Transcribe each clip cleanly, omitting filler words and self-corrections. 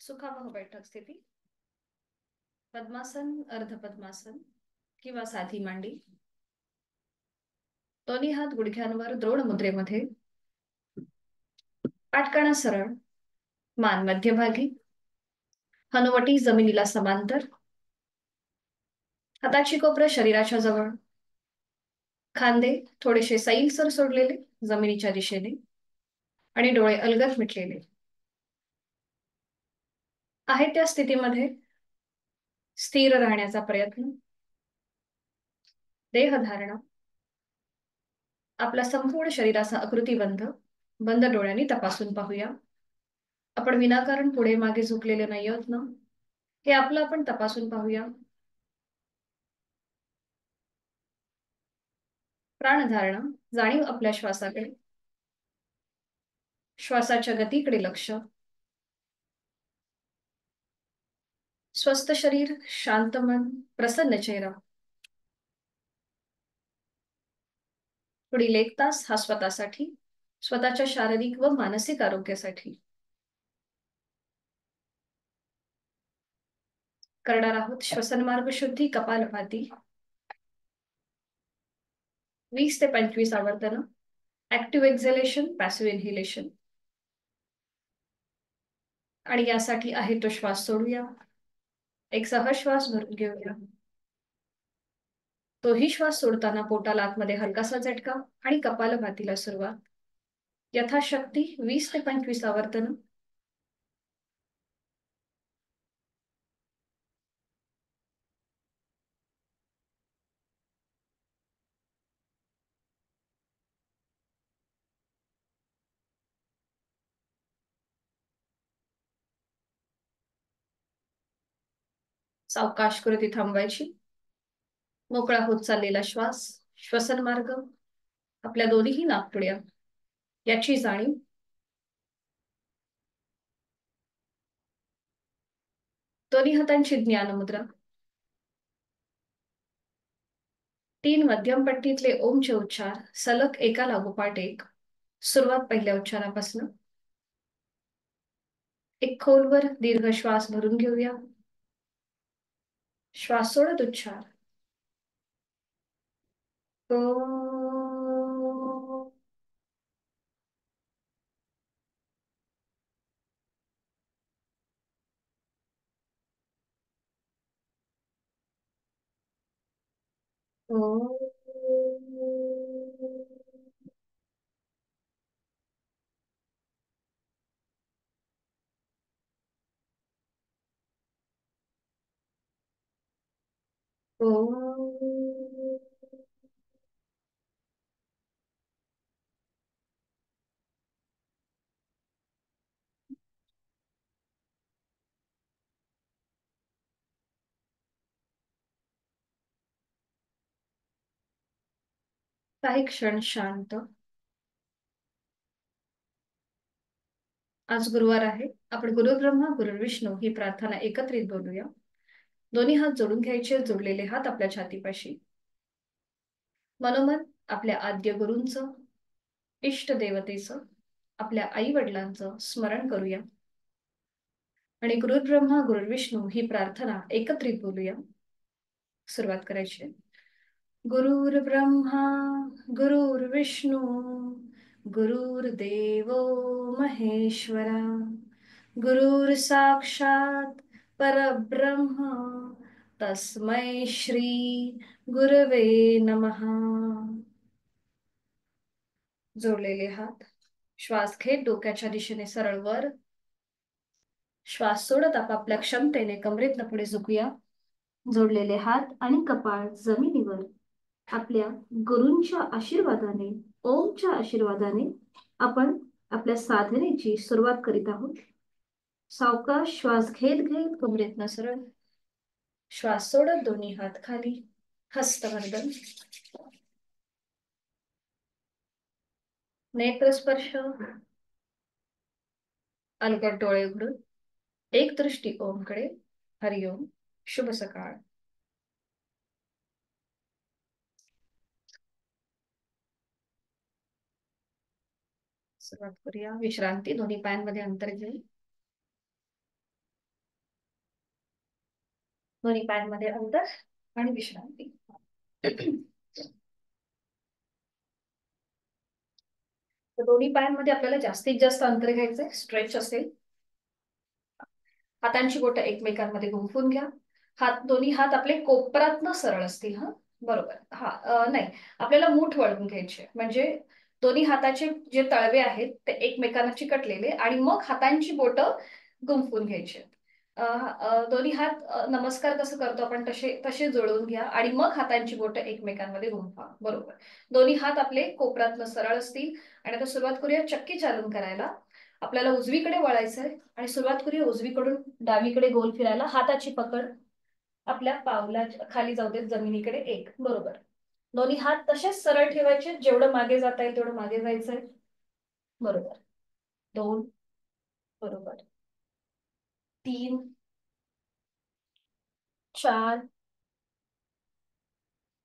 सुखावह बैठक स्थिती. पद्मासन, अर्ध पद्मासन किंवा साधी मांडी. दोन्ही हात गुडघ्यांवर द्रोण मुद्रेमध्ये. पाठकणा सरळ, मान मध्यभागी, हनुवटी जमिनीला समांतर. हाताची कोपरं शरीराच्या जवळ. खांदे थोडेसे सैलसर सोडलेले जमिनीच्या दिशेने आणि डोळे अलगद मिटलेले. आहे त्या स्थितीमध्ये स्थिर राहण्याचा प्रयत्न. देहधारणा. आपला संपूर्ण शरीराचा आकृतीबंध बंद डोळ्यांनी तपासून पाहूया. आपण विनाकारण पुढे मागे झुकलेले नाही आहोत ना, हे आपलं आपण तपासून पाहूया. प्राणधारणा. जाणीव आपल्या श्वासाकडे, श्वासाच्या गतीकडे लक्ष. स्वस्थ शरीर, शांत मन, प्रसन्न चेहरा. पुढील 1 तास हा स्वतःसाठी, स्वतःच्या शारीरिक व मानसिक आरोग्यासाठी करणार आहोत. श्वसनमार्ग शुद्धी, कपालभाती 20 ते 25 आवर्तन. Active exhalation, passive inhalation. आणि यासाठी आहे तो श्वास सोडूया. एक सहज श्वास भरून घेऊया. तोही श्वास सोडताना पोटाला आतमध्ये हलकासा झटका आणि कपालभातीला सुरुवात. यथाशक्ती 20 ते 25 आवर्तन. सावकाश कृती थांबवायची. मोकळा होत चाललेला श्वास, श्वसन मार्ग, आपल्या दोन्हीही नाकपुड्या याची जाणीव. दोन्ही हातांची ज्ञान मुद्रा. 3 मध्यम पट्टीतले ओमचे उच्चार सलग एका लागोपाठ एक. सुरुवात पहिल्या उच्चारापासून. एक खोलवर दीर्घ श्वास भरून घेऊया. श्वास सोडत उच्चार. ओ. ओ. ओ. काही क्षण शांत. आज गुरुवार आहे. आपण गुरु ब्रह्मा गुरु विष्णू ही प्रार्थना एकत्रित बोलूया. दोन्ही हात जोडून घ्यायचे. जोडलेले हात आपल्या छातीपाशी. मनोमन आपल्या आद्य गुरूंचं, इष्ट देवतेचं, आपल्या आई वडिलांचं स्मरण करूया. आणि गुरु ब्रह्मा गुरु विष्णू ही प्रार्थना एकत्रित बोलूया. सुरुवात करायची. गुरुर्ब्रह्मा गुरुर्विष्णू गुरुर्देवो महेश्वरा गुरुर साक्षात परब्रह्म तस्मै श्री गुरवे नमः. जोडलेले हात. श्वास घेत डोक्याच्या दिशेने सरळ वर. श्वास सोडत आपापल्या क्षमतेने कमरेतनं पुढे झुकूया. जोडलेले हात आणि कपाळ जमिनीवर. आपल्या गुरूंच्या आशीर्वादाने, ओमच्या आशीर्वादाने आपण आपल्या साधनेची सुरुवात करीत आहोत. सावकाश श्वास घेत घेत कमरेतनं सरळ. श्वास सोडत दोन्ही हात खाली. हस्तवंदन. नेत्रस्पर्श. अलगद डोळे उघडून एक दृष्टी ओमकडे. हरिओम. शुभ सकाळ. सुरुवात करूया. विश्रांती. दोन्ही पायांमध्ये अंतर घेऊन दोन्ही पायांमध्ये अंतर आणि विश्रांती. तर दोन्ही पायांमध्ये आपल्याला जास्तीत जास्त अंतर घ्यायचंय, स्ट्रेच असेल. हातांची बोटं एकमेकांमध्ये गुंफून घ्या. दोन्ही हात आपले कोपरातनं सरळ असतील. हा बरोबर. नाही, आपल्याला मूठ वळवून घ्यायचे, म्हणजे दोन्ही हाताचे जे तळवे आहेत ते एकमेकांना चिकटलेले, आणि मग हातांची बोटं गुंफून घ्यायचे. दोन्ही हात नमस्कार कसं करतो आपण तसे तसे जुळवून घ्या, आणि मग हातांची बोटं एकमेकांमध्ये गुंफा. बरोबर. दोन्ही हात आपले कोपरातनं सरळ असतील. आणि आता सुरुवात करूया चक्की चालन करायला. आपल्याला उजवीकडे वळायचंय आणि सुरुवात करूया उजवीकडून डावीकडे गोल फिरायला. हाताची पकड आपल्या पावला खाली जाऊ देत जमिनीकडे. एक. बरोबर. दोन्ही हात तसेच सरळ ठेवायचे, जेवढं मागे जाता येईल तेवढं मागे जायचंय. बरोबर. 2. बरोबर. 3. 4.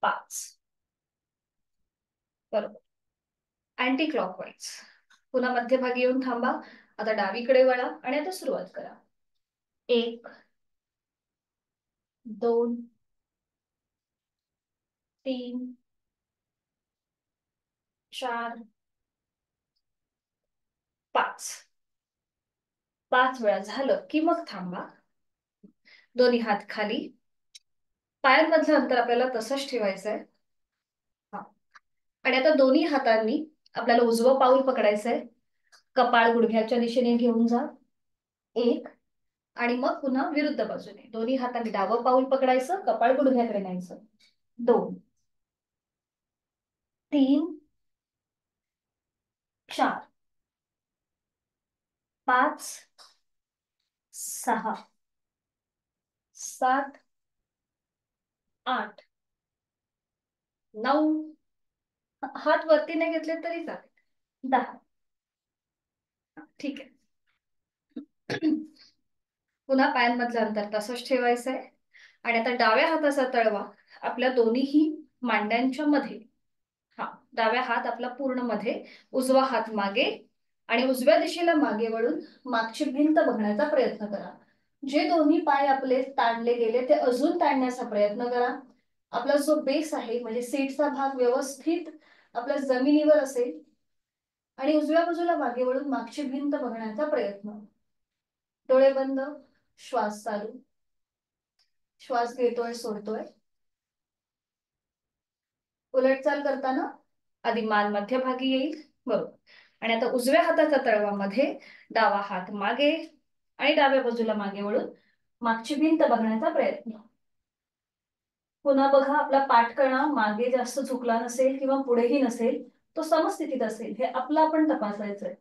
5. बरोबर. Anti clockwise. पुन्हा मध्यभागी येऊन थांबा. आता डावीकडे वळा आणि आता सुरुवात करा. 1. 2. 3. 4. 5. 5 वेळा झालं की मग थांबा. दोन्ही हात खाली. पायांमधलं अंतर आपल्याला तसंच ठेवायचंय. आणि आता दोन्ही हातांनी आपल्याला उजवं पाऊल पकडायचंय. कपाळ गुडघ्याच्या दिशेने घेऊन जा. 1. आणि मग पुन्हा विरुद्ध बाजूने दोन्ही हातांनी डावं पाऊल पकडायचं, कपाळ गुडघ्याकडे न्यायचं. 2. 3. 4. 5. 6. 7. 8. 9. हात वरती नाही घेतले तरी चालेल. 10. ठीक आहे. पुन्हा पायांमधलं अंतर तसंच ठेवायचंय. आणि आता डाव्या हाताचा तळवा आपल्या दोन्हीही मांड्यांच्या मध्ये. डाव्या हात आपला पूर्ण मध्ये, उजवा हात मागे, आणि उजव्या दिशेला मागे वळून मागची भिंत बघण्याचा प्रयत्न करा. जे दोन्ही पाय आपले ताणले गेले ते अजून ताणण्याचा प्रयत्न करा. आपला जो बेस आहे म्हणजे सीटचा भाग व्यवस्थित आपल्या जमिनीवर असेल, आणि उजव्या बाजूला मागे वळून मागची भिंत बघण्याचा प्रयत्न. डोळे बंद. श्वास चालू. श्वास घेतोय, सोडतोय. उलटचाल करताना आधी मान मध्यभागी येईल. बरोबर. आणि आता उजव्या हाताचा तळवा मध्ये, डावा हात मागे, आणि डाव्या बाजूला मागे वळून मागची भिंत बघण्याचा प्रयत्न. पुन्हा बघा, आपला पाठकणा मागे जास्त झुकला नसेल किंवा पुढेही नसेल, तो समस्थितीत असेल, हे आपलं आपण तपासायचंय.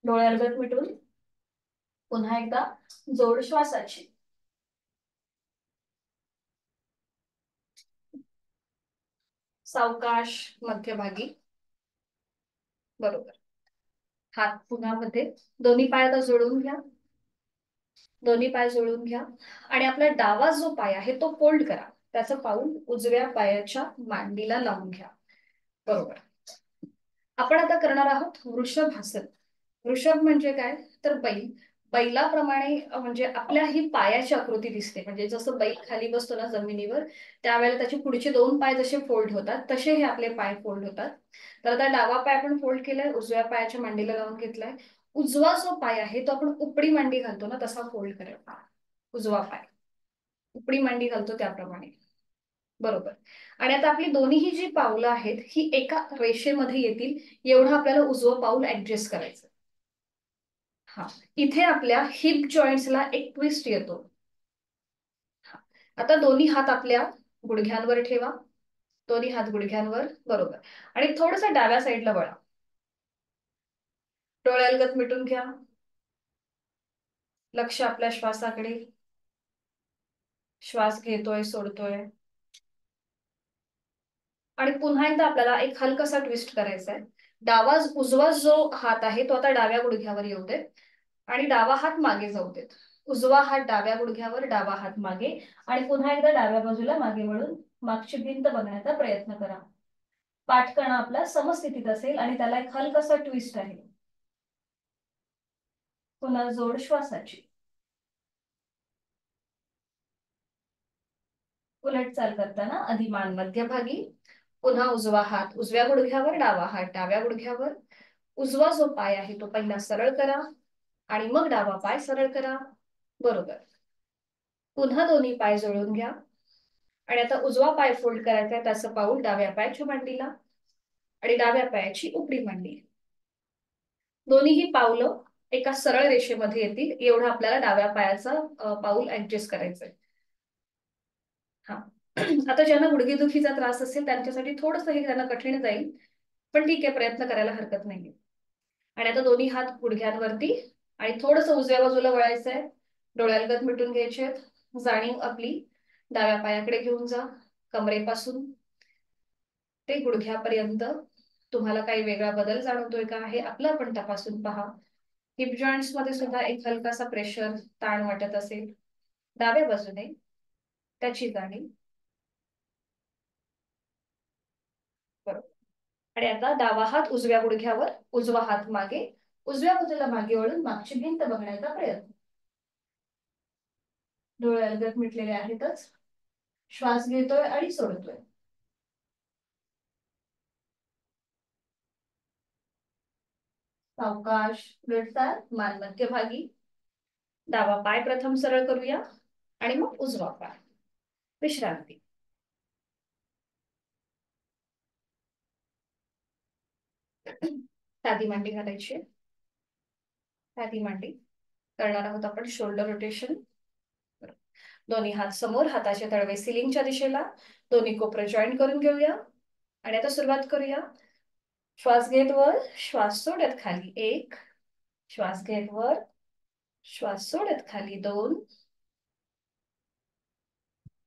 डोळे अलगद मिटून पुन्हा एकदा जोड श्वासाची. सावकाश मध्यभागी. बरोबर. हात पुन्हा मध्ये. दोन्ही पाय आता जोडून घ्या. दोन्ही पाय जोडून घ्या. आणि आपला डावा जो पाय आहे तो फोल्ड करा. त्याचं पाऊल उजव्या पायाच्या मांडीला लावून घ्या. बरोबर. आपण आता करणार आहोत वृषभासन. वृषभ म्हणजे काय तर बैल. बैलाप्रमाणे म्हणजे आपल्या ही पायाची आकृती दिसते. म्हणजे जसं बैल खाली बसतो ना जमिनीवर, त्यावेळेला त्याचे पुढचे 2 पाय जसे फोल्ड होतात तसे हे आपले पाय फोल्ड होतात. तर आता डावा पाय आपण फोल्ड केलाय, उजव्या पायाच्या मांडीला लावून घेतलाय. उजवा जो पाय आहे तो आपण उपडी मांडी घालतो ना तसा फोल्ड करायचा. उजवा पाय उपडी मांडी घालतो त्याप्रमाणे. बरोबर. आणि आता आपली दोन्हीही जी पावलं आहेत ही एका रेषेमध्ये येतील, एवढं आपल्याला उजवं पाऊल ऍडजस्ट करायचं. इथे आपल्या हिप जॉईंट्सला एक ट्विस्ट येतो. आता दोन्ही हात आपल्या गुडघ्यांवर ठेवा. दोन्ही हात गुडघ्यांवर. बरोबर. आणि थोडस डाव्या साईडला वळा. डोळे अलगद मिटून घ्या. लक्ष आपल्या श्वासाकडे. श्वास घेतोय, सोडतोय. आणि पुन्हा एकदा आपल्याला एक हलकासा ट्विस्ट करायचा आहे. उजवा जो हात आहे तो आता डाव्या गुडघ्यावर येऊ देत, आणि डावा हात मागे जाऊ देत. उजवा हात डाव्या गुडघ्यावर, डावा हात मागे, आणि पुन्हा एकदा डाव्या बाजूला मागे वळून मागची भिंत बघण्याचा प्रयत्न करा. पाठकणा आपला समस्थितीत असेल आणि त्याला एक हलकासा ट्विस्ट आहे. पुन्हा जोड श्वासाची. उलट चाल करताना अधिमान मध्यभागी, पुन्हा उजवा हात उजव्या गुडघ्यावर, डावा हात डाव्या गुडघ्यावर. उजवा जो पाय आहे तो पहिला सरळ करा आणि मग डावा पाय सरळ करा. बरोबर. पुन्हा दोन्ही पाय जोडून घ्या आणि आता उजवा पाय फोल्ड करायचा त्याचं पाऊल डाव्या पायाच्या मांडीला आणि डाव्या पायाची उपरी मांडी. दोन्हीही पावलं एका सरळ रेषेमध्ये येतील एवढं आपल्याला डाव्या पायाचा पाऊल ऍडजस्ट करायचंय. हा. आता ज्यांना गुडघेदुखीचा त्रास असेल त्यांच्यासाठी थोडंसं हे त्यांना कठीण जाईल, पण ठीक आहे, प्रयत्न करायला हरकत नाहीये. आणि आता दोन्ही हात गुडघ्यांवरती आणि थोडंसं उजव्या बाजूला वळायचंय. डोळ्यालगत मिटून घ्यायचे. जाणीव आपली डाव्या पायाकडे घेऊन जा. कमरेपासून ते गुडघ्यापर्यंत तुम्हाला काही वेगळा बदल जाणवतोय का हे आपलं आपण तपासून पहा. हिप जॉईंट्स मध्ये सुद्धा एक हलकासा प्रेशर, ताण वाटत असेल डाव्या बाजूने, त्याची जाणीव. बरोबर. आणि आता डावा हात उजव्या गुडघ्यावर, उजवा हात मागे, उजव्या बाजूला मागे वळून मागची भिंत बघण्याचा प्रयत्न. डोळे अलगद मिटलेले आहेतच. श्वास घेतोय आणि सोडतोय. सावकाश उलटचाल, मान मध्यभागी. डावा पाय प्रथम सरळ करूया आणि मग उजवा पाय. विश्रांती. साधी मांडी घालायची. साधी मांडी करणार आहोत आपण शोल्डर रोटेशन. दोन्ही हात समोर, हाताचे तळवे सिलिंगच्या दिशेला. दोन्ही कोपरे जॉईन करून घेऊया आणि आता सुरुवात करूया. श्वास घेत वर, श्वास सोडत खाली. एक. श्वास घेत वर, श्वास सोडत खाली. दोन,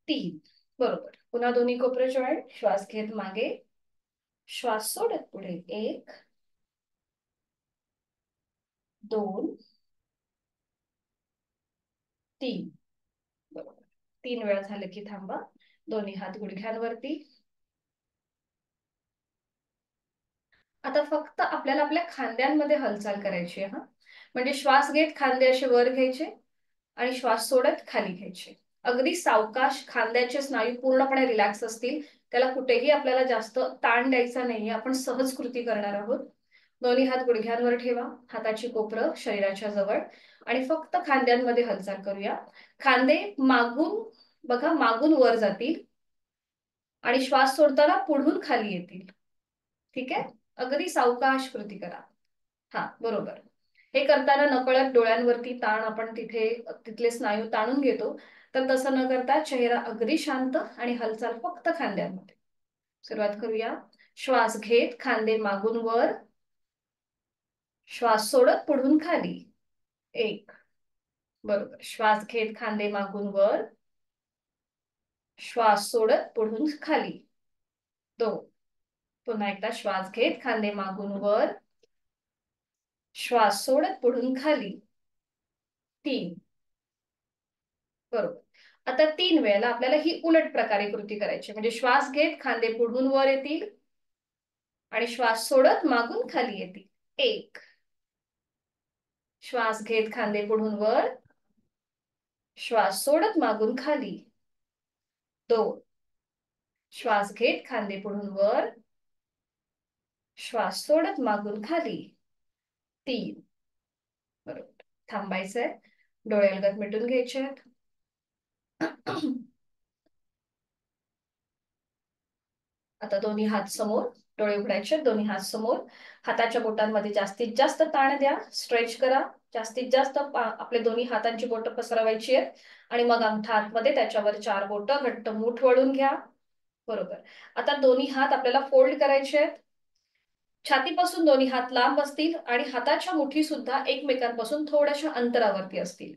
तीन. बरोबर. पुन्हा दोन्ही कोपरे जॉईन. श्वास घेत मागे, श्वास सोडत पुढे. एक, दोन, तीन. बरोबर. 3 वेळा झालं की थांबा. दोन्ही हात गुडघ्यांवरती. आता फक्त आपल्याला आपल्या खांद्यांमध्ये हालचाल करायची आहे. म्हणजे श्वास घेत खांदे असे वर घ्यायचे आणि श्वास सोडत खाली घ्यायचे. अगदी सावकाश, खांद्याचे स्नायू पूर्णपणे रिलॅक्स असतील. त्याला कुठेही आपल्याला जास्त ताण द्यायचा नाहीये. आपण सहज कृती करणार आहोत. दोन्ही हात गुडघ्यांवर ठेवा. हाताची कोपरं शरीराच्या जवळ आणि फक्त खांद्यांमध्ये हालचाल करूया. खांदे मागून बघा, मागून वर जातील आणि श्वास सोडताना पुढून खाली येतील. ठीक आहे. अगदी सावकाश कृती करा. हा, बरोबर. हे करताना नकळत डोळ्यांवरती ताण, आपण तिथले स्नायू ताणून घेतो. तर तसं न करता चेहरा अगदी शांत आणि हालचाल फक्त खांद्यांमध्ये. सुरुवात करूया. श्वास घेत खांदे मागून वर, श्वास सोडत पुढून खाली. एक. बरोबर. श्वास घेत खांदे मागून वर, श्वास सोडत पुढून खाली. दोन. पुन्हा एकदा श्वास घेत खांदे मागून वर, श्वास सोडत पुढून खाली. 3. बरोबर. आता 3 वेळेला आपल्याला ही उलट प्रकारे कृती करायची. म्हणजे श्वास घेत खांदे पुढून वर येतील आणि श्वास सोडत मागून खाली येतील. 1. श्वास घेत खांदे पुढून वर, श्वास सोडत मागून खाली. 2. श्वास घेत खांदे पुढून वर, श्वास सोडत मागून खाली. 3. बरोबर. थांबायचंय. डोळे अलगद मिटून घ्यायचे. आता दोन्ही हात समोर, डोळे उघडायचे. दोन्ही हात समोर. हाताच्या बोटांमध्ये जास्तीत जास्त ताण द्या. स्ट्रेच करा. जास्तीत जास्त आपले दोन्ही हातांची बोटं पसरवायची आहेत आणि मग अंगठा आतमध्ये, त्याच्यावर 4 बोटं घट्ट मूठ वळून घ्या. बरोबर. आता दोन्ही हात आपल्याला फोल्ड करायचे आहेत. छातीपासून दोन्ही हात लांब असतील आणि हाताच्या मुठी सुद्धा एकमेकांपासून थोड्याशा अंतरावरती असतील.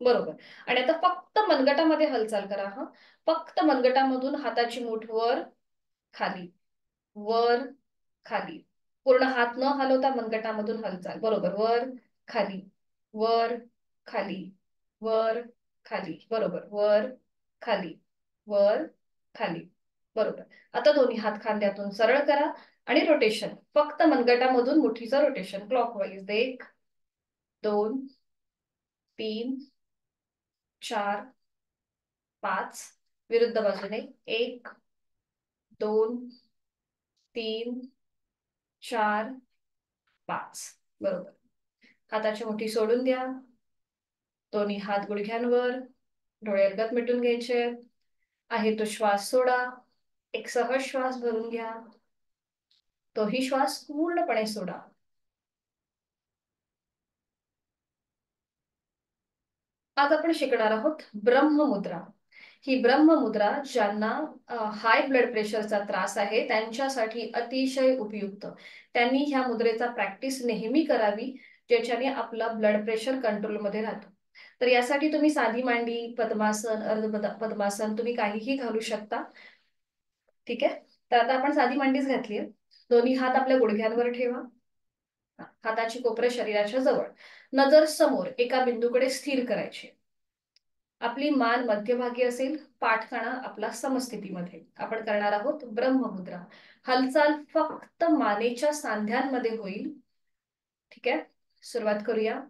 बरोबर. आणि आता फक्त मनगटामध्ये हालचाल करा. फक्त मनगटामधून हाताची मूठ वर खाली, वर खाली. पूर्ण हात न हलवता मनगटामधून हालचाल. बरोबर. वर खाली, वर खाली, वर खाली. बरोबर. वर खाली, वर खाली. बरोबर. आता दोन्ही हात खांद्यातून सरळ करा आणि रोटेशन. फक्त मनगटामधून मुठीचं रोटेशन क्लॉकवाईज. 1, 2, 3, 4, 5, विरुद्ध बाजूने 1 2 3 4 5. बरोबर. हाताची मुठी सोडून द्या. दोन्ही हात गुडघ्यांवर. डोळे अलगद मिटून घ्यायचे. आहे तो श्वास सोडा. एक सहज श्वास भरून घ्या. तोही श्वास पूर्णपणे सोडा. आज आपण शिकणार आहोत ब्रह्ममुद्रा. ही ब्रह्ममुद्रा ज्यांना हाय ब्लड प्रेशरचा त्रास आहे त्यांच्यासाठी अतिशय उपयुक्त. त्यांनी ह्या मुद्रेचा प्रॅक्टिस नेहमी करावी, ज्याच्याने आपला ब्लड प्रेशर कंट्रोलमध्ये राहतो. तर यासाठी तुम्ही साधी मांडी, पद्मासन, अर्ध पद्मासन तुम्ही काहीही घालू शकता. ठीक आहे. तर आता आपण साधी मांडीच घातली आहे. दोन्ही हात आपल्या गुडघ्यांवर ठेवा. हाताची कोपरे शरीराच्या जवळ. नजर समोर एका बिंदूकडे स्थिर करायची. आपली मान मध्यभागी असेल. पाठकणा आपला समस्थितीमध्ये. आपण करणार आहोत ब्रह्ममुद्रा. हालचाल फक्त मानेच्या सांध्यांमध्ये होईल. ठीक आहे. सुरुवात करूया.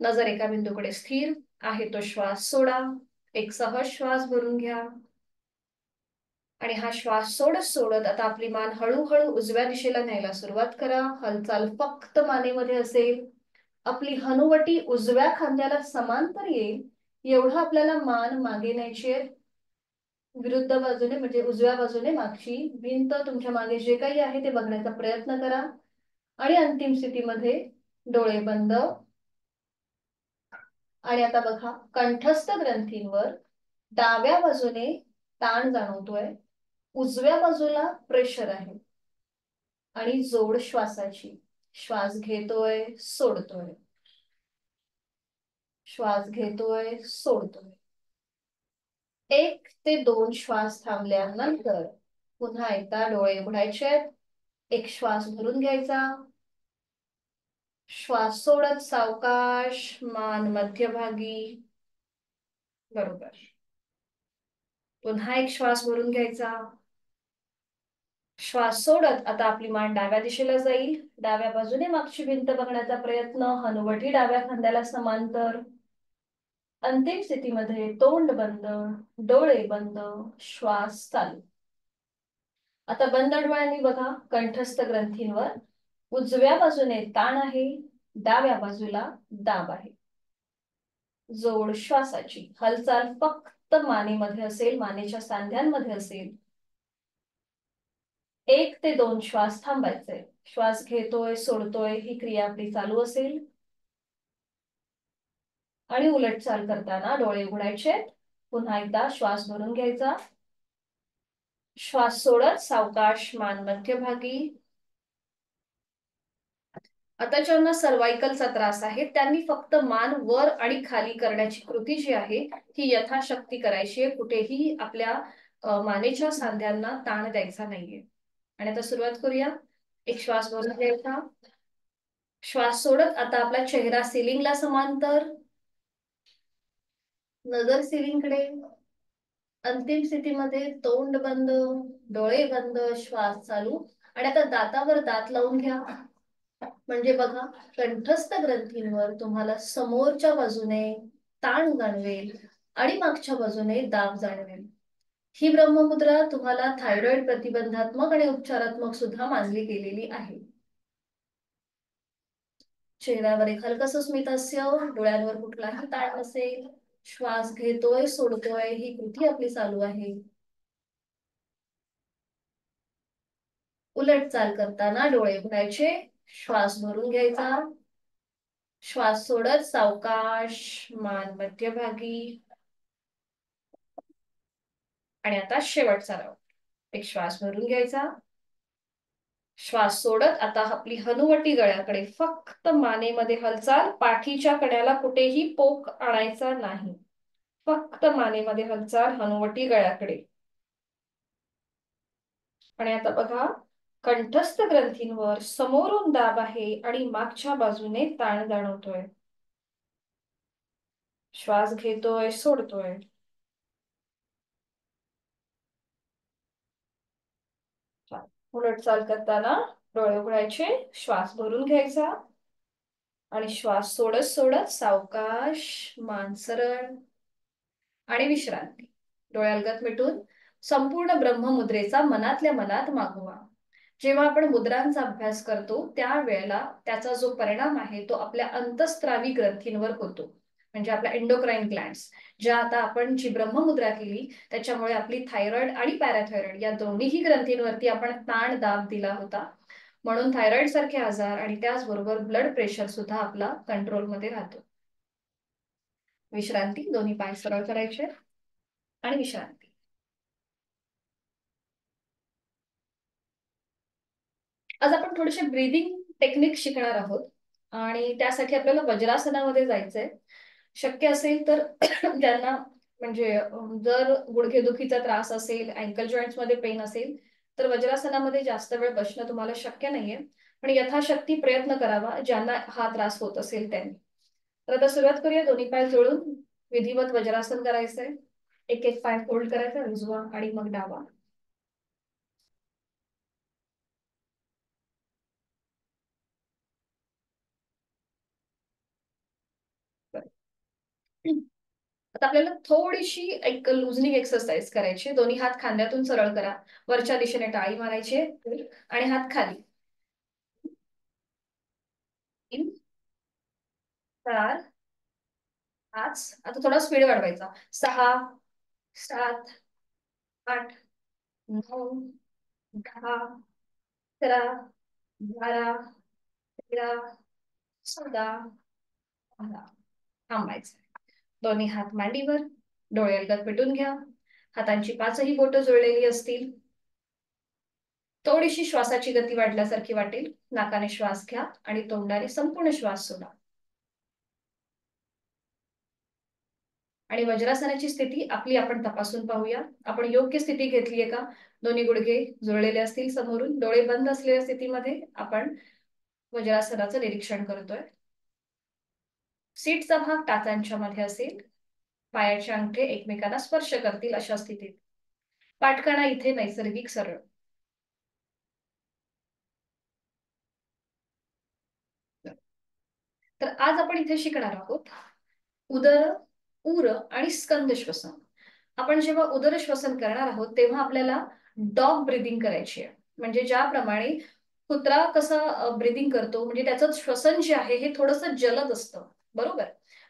नजर एका बिंदूकडे स्थिर. आहे तो श्वास सोडा. एक सहज श्वास भरून घ्या. आणि हा श्वास सोडत सोडत आता आपली मान हळूहळू उजव्या दिशेला न्यायला सुरुवात करा. हालचाल फक्त मानेमध्ये असेल. आपली हनुवटी उजव्या खांद्याला समांतर येईल एवढं आपल्याला मान मागे न्यायची आहे. विरुद्ध बाजूने म्हणजे उजव्या बाजूने मागची भिंत तुमच्या मागे जे काही आहे ते बघण्याचा प्रयत्न करा. आणि अंतिम स्थितीमध्ये डोळे बंद. आणि आता बघा, कंठस्थ ग्रंथींवर डाव्या बाजूने ताण जाणवतोय. उजव्या बाजूला प्रेशर आहे. आणि जोड श्वासाची. श्वास घेतोय, सोडतोय. श्वास घेतोय, सोडतोय. 1 ते 2 श्वास थांबल्यानंतर पुन्हा एकदा डोळे उघडायचे. एक श्वास भरून घ्यायचा. श्वास सोडत सावकाश मान मध्यभागी. बरोबर. पुन्हा एक श्वास भरून घ्यायचा. श्वास सोडत आता आपली मान डाव्या दिशेला जाईल. डाव्या बाजूने मागची भिंत बघण्याचा प्रयत्न. हनुवटी डाव्या खांद्याला समांतर. अंतिम स्थितीमध्ये तोंड बंद, डोळे बंद, श्वास चालू. आता बंद डोळ्यांनी बघा, कंठस्थ ग्रंथींवर उजव्या बाजूने ताण आहे. डाव्या बाजूला दाब आहे. जोड श्वासाची. हालचाल फक्त मानेमध्ये असेल, मानेच्या सांध्यांमध्ये असेल. 1 ते 2 श्वास थांबायचे. श्वास घेतोय, सोडतोय ही क्रिया आपली चालू असेल. आणि उलट चाल करताना डोळे उघडायचे. पुन्हा एकदा श्वास भरून घ्यायचा. श्वास सोडत सावकाश मान मध्यभागी. आता ज्यांना सर्वायकलचा त्रास आहे त्यांनी फक्त मान वर आणि खाली करण्याची कृती जी आहे ती यथाशक्ती करायची आहे. कुठेही आपल्या मानेच्या सांध्यांना ताण द्यायचा नाहीये. आणि आता सुरुवात करूया. एक श्वास भरून घ्यायचा. श्वास सोडत आता आपला चेहरा सिलिंगला समांतर. नजर सिलिंगकडे. अंतिम स्थितीमध्ये तोंड बंद, डोळे बंद, श्वास चालू. आणि आता दातावर दात लावून घ्या. म्हणजे बघा, कंठस्थ ग्रंथींवर तुम्हाला समोरच्या बाजूने ताण जाणवेल आणि मागच्या बाजूने दाब जाणवेल. ही ब्रह्ममुद्रा तुम्हाला थायरॉइड प्रतिबंधात्मक आणि उपचारात्मक सुद्धा मानली गेलेली आहे. चेहऱ्यावर एक हलकस स्मितहास्य. डोळ्यांवर कुठलाही ताण नसेल. श्वास घेतोय, सोडतोय ही कृती आपली चालू आहे. उलट चाल करताना डोळे उघडायचे. श्वास भरून घ्यायचा. श्वास सोडत सावकाश मान मध्यभागी. आणि आता शेवटचा राऊंड. एक श्वास भरून घ्यायचा. श्वास सोडत आता आपली हनुवटी गळ्याकडे. फक्त मानेमध्ये हालचाल. पाठीच्या कण्याला कुठेही पोक आणायचा नाही. फक्त मानेमध्ये हालचाल, हनुवटी गळ्याकडे. आणि आता बघा, कंठस्थ ग्रंथींवर समोरून दाब आहे आणि मागच्या बाजूने ताण जाणवतोय. श्वास घेतोय, सोडतोय. उलट चाल करताना डोळे उघडायचे. श्वास भरून घ्यायचा. आणि श्वास सोडत सोडत सावकाश मान सरळ. आणि विश्रांती. डोळ्यालगत मिटून संपूर्ण ब्रह्ममुद्रेचा मनातल्या मनात मागोवा. जेव्हा आपण मुद्रांचा अभ्यास करतो त्यावेळेला त्याचा जो परिणाम आहे तो आपल्या अंतःस्रावी ग्रंथींवर होतो, म्हणजे आपल्या एंडोक्राईन ग्लँड्स. ज्या आता आपण जी ब्रह्ममुद्रा केली त्याच्यामुळे आपली थायरॉइड आणि पॅराथायरॉइड या दोन्हीही ग्रंथींवरती आपण ताण दाब दिला होता, म्हणून थायरॉइड सारखे आजार आणि त्याचबरोबर ब्लड प्रेशर सुद्धा आपला कंट्रोलमध्ये राहतो. विश्रांती, दोन्ही पाय सरळ करायचे आणि विश्रांती. आज आपण थोडेसे ब्रीदिंग टेक्निक शिकणार आहोत आणि त्यासाठी आपल्याला वज्रासनामध्ये जायचंय. शक्य असेल तर ज्यांना म्हणजे जर गुडघेदुखीचा त्रास असेल, अँकल जॉईंट्स मध्ये पेन असेल तर वज्रासनामध्ये जास्त वेळ बसणं तुम्हाला शक्य नाहीये, पण यथाशक्ती प्रयत्न करावा ज्यांना हा त्रास होत असेल त्यांनी. तर आता सुरुवात करूया. दोन्ही पाय जोडून विधिवत वज्रासन करायचंय. एक एक पाय फोल्ड करायचा, उजवा आणि मग डावा. आता आपल्याला थोडीशी एक लुजनिंग एक्सरसाइज करायची. दोन्ही हात खांद्यातून सरळ करा, वरच्या दिशेने टाळी मारायची आणि हात खाली. 3, 4, 5. आता थोडा स्पीड वाढवायचा. 6, 7, 8, 9, 10, 11, 12, 13, 14, 15. थांबायचं. दोन्ही हात मांडीवर, डोळे अलगद मिटून घ्या. हातांची पाचही बोटं जुळलेली असतील. थोडीशी श्वासाची गती वाढल्यासारखी वाटेल. नाकाने श्वास घ्या आणि तोंडाने संपूर्ण श्वास सोडा. आणि वज्रासनाची स्थिती आपली आपण तपासून पाहूया. आपण योग्य स्थिती घेतलीये का? दोन्ही गुडघे जुळलेले असतील समोरून, डोळे बंद असलेल्या स्थितीमध्ये आपण वज्रासनाचं निरीक्षण करतोय. सीटचा भाग टाचांच्या मध्ये असेल. पायाचे अंगठे एकमेकांना स्पर्श करतील अशा स्थितीत. पाठकणा इथे नैसर्गिक सरळ. तर आज आपण इथे शिकणार आहोत उदर, उर आणि स्कंद श्वसन. आपण जेव्हा उदर श्वसन करणार आहोत तेव्हा आपल्याला डॉग ब्रिदिंग करायची आहे. म्हणजे ज्याप्रमाणे कुत्रा कसं ब्रिदिंग करतो, म्हणजे त्याचं श्वसन जे आहे हे थोडंसं जलद असतं, बरोबर.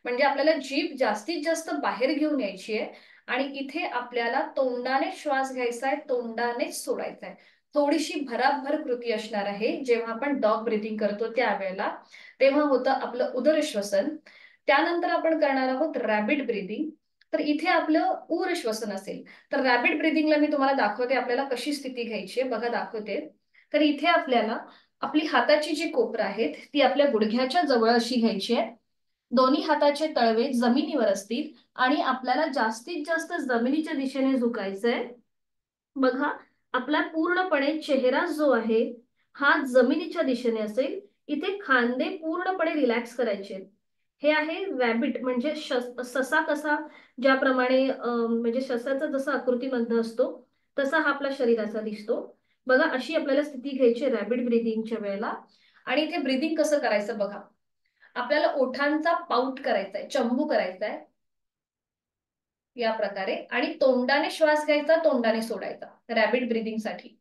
म्हणजे आपल्याला जीभ जास्तीत जास्त बाहेर घेऊन यायची आहे आणि इथे आपल्याला तोंडाने श्वास घ्यायचा आहे, तोंडानेच सोडायचा आहे. थोडीशी भराभर कृती असणार आहे जेव्हा आपण डॉग ब्रिदिंग करतो त्यावेळेला. तेव्हा होतं आपलं उदर श्वसन. त्यानंतर आपण करणार आहोत रॅबिड ब्रिदिंग. तर इथे आपलं उर श्वसन असेल. तर रॅबिड ब्रिदिंगला मी तुम्हाला दाखवते आपल्याला कशी स्थिती घ्यायची आहे, बघा दाखवते. तर इथे आपल्याला आपली हाताची जी कोपरं आहेत ती आपल्या गुडघ्याच्या जवळ अशी घ्यायची आहे. दोन्ही हाताचे तळवे जमिनीवर असतील आणि आपल्याला जास्तीत जास्त जमिनीच्या दिशेने झुकायचंय. बघा, आपला पूर्णपणे चेहरा जो आहे हा जमिनीच्या दिशेने असेल. इथे खांदे पूर्णपणे रिलॅक्स करायचे. हे आहे रॅबिट, म्हणजे ससा कसा ज्याप्रमाणे म्हणजे ससाचा जसा आकृतीबद्ध असतो तसा हा आपला शरीराचा दिसतो. बघा, अशी आपल्याला स्थिती घ्यायची रॅबिड ब्रिदिंगच्या वेळेला. आणि इथे ब्रिदिंग कसं करायचं बघा. आपल्याला ओठांचा पाऊट करायचा आहे, चंबू करायचा आहे या प्रकारे, आणि तोंडाने श्वास घ्यायचा, तोंडाने सोडायचा रॅबिड ब्रिदिंग साठी.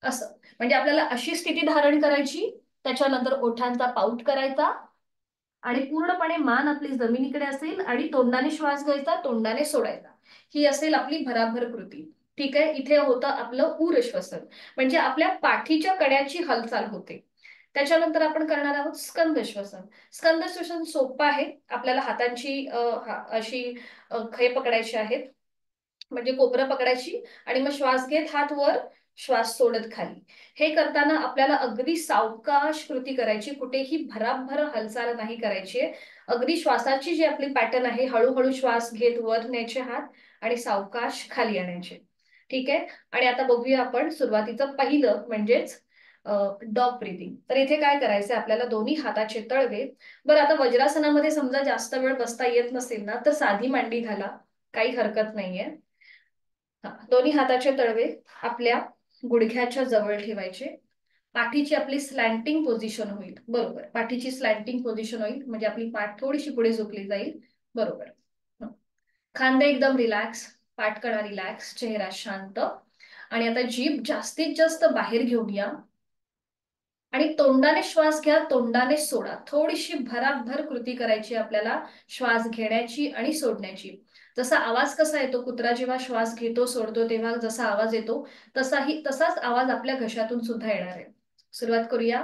असं म्हणजे आपल्याला अशी स्थिती धारण करायची. त्याच्यानंतर ओठांचा पाऊट करायचा आणि पूर्णपणे मान आपली जमिनीकडे असेल आणि तोंडाने श्वास घ्यायचा, तोंडाने सोडायचा. ही असेल आपली भराभर कृती. ठीक आहे. इथे होतं आपलं उर श्वसन, म्हणजे आपल्या पाठीच्या कड्याची हालचाल होते. त्याच्यानंतर आपण करणार आहोत स्कंद श्वसन. स्कंद श्वसन सोपं आहे. आपल्याला हातांची अशी खे पकडायची आहेत, म्हणजे कोपरं पकडायची आणि मग श्वास घेत हात वर, श्वास सोडत खाली. हे करताना आपल्याला अगदी सावकाश कृती करायची, कुठेही भराभर हालचाल नाही करायची. अगदी श्वासाची जी आपली पॅटर्न आहे, हळूहळू श्वास घेत वर न्यायचे हात आणि सावकाश खाली आणायचे. ठीक आहे. आणि आता बघूया आपण सुरुवातीचं पहिलं म्हणजेच डॉग ब्रीदिंग. तर इथे काय करायचंय आपल्याला, दोन्ही हाताचे तळवे. बरं, आता वज्रासनामध्ये समजा जास्त वेळ बसता येत नसेल ना तर साधी मांडी घाला, काही हरकत नाहीये. दोन्ही हाताचे तळवे आपल्या गुडघ्याच्या जवळ ठेवायचे. पाठीची आपली स्लॅन्टिंग पोझिशन होईल. बरोबर, पाठीची स्लॅन्टिंग पोझिशन होईल म्हणजे आपली पाठ थोडीशी पुढे झुकली जाईल. बरोबर. खांदे एकदम रिलॅक्स, पाठकणा रिलॅक्स, चेहरा शांत. आणि आता जीभ जास्तीत जास्त बाहेर घेऊन या आणि तोंडाने श्वास घ्या, तोंडाने सोडा. थोडीशी भराभर कृती करायची आपल्याला श्वास घेण्याची आणि सोडण्याची. जसा आवाज कसा येतो, कुत्रा जेव्हा श्वास घेतो सोडतो तेव्हा जसा आवाज येतो तसाच आवाज आपल्या घशातून सुद्धा येणार आहे. सुरुवात करूया.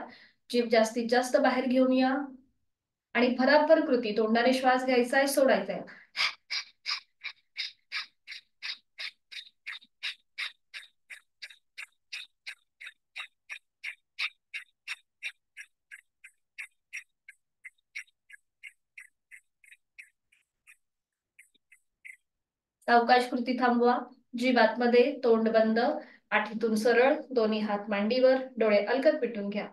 जीभ जास्तीत जास्त बाहेर घेऊन या आणि भराभर कृती, तोंडाने श्वास घ्यायचा आहे, सोडायचा आहे. सावकाश कृती थांबवा. जीभ आतमध्ये, तोंड बंद, पाठीतून सरळ, दोन्ही हात मांडीवर, डोळे अलगद पिटून घ्या.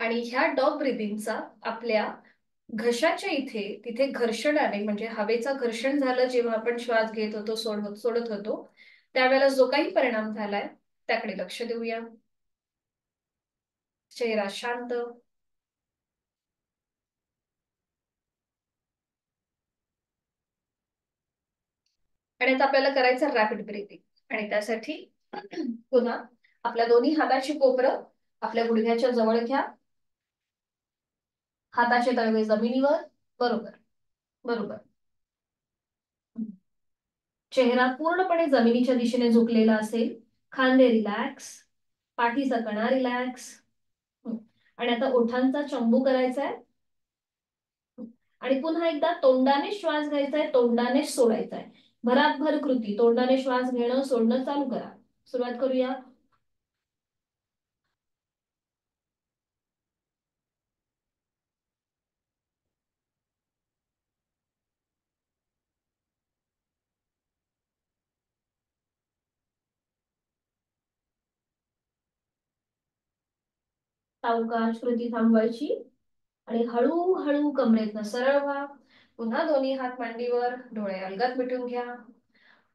आणि ह्या डॉग ब्रिदिंगचा आपल्या घशाच्या इथे तिथे घर्षणाने म्हणजे हवेचा घर्षण झालं जेव्हा आपण श्वास घेत होतो सोडत होतो त्यावेळेला जो काही परिणाम झालाय त्याकडे लक्ष देऊया. चेहरा शांत. आणि आता आपल्याला करायचं रॅपिड ब्रीथिंग आणि त्यासाठी पुन्हा आपल्या दोन्ही हाताची कोपरं आपल्या गुडघ्याच्या जवळ घ्या. हाताचे तळवे जमिनीवर. बरोबर. बरोबर. चेहरा पूर्णपणे जमिनीच्या दिशेने झुकलेला असेल. खांदे रिलॅक्स, पाठीचा कणा रिलॅक्स. आणि आता ओठांचा चंबू करायचा आहे. आणि पुन्हा एकदा तोंडाने श्वास घ्यायचा आहे, तोंडाने सोडायचा आहे. भराभर कृती, तोंडाने श्वास घेणं सोडणं चालू करा. सुरुवात करूया. सावकाश कृती थांबवायची आणि हळूहळू कमरेतनं सरळ व्हा. पुन्हा दोन्ही हात मांडीवर, डोळे अलगद मिटून घ्या.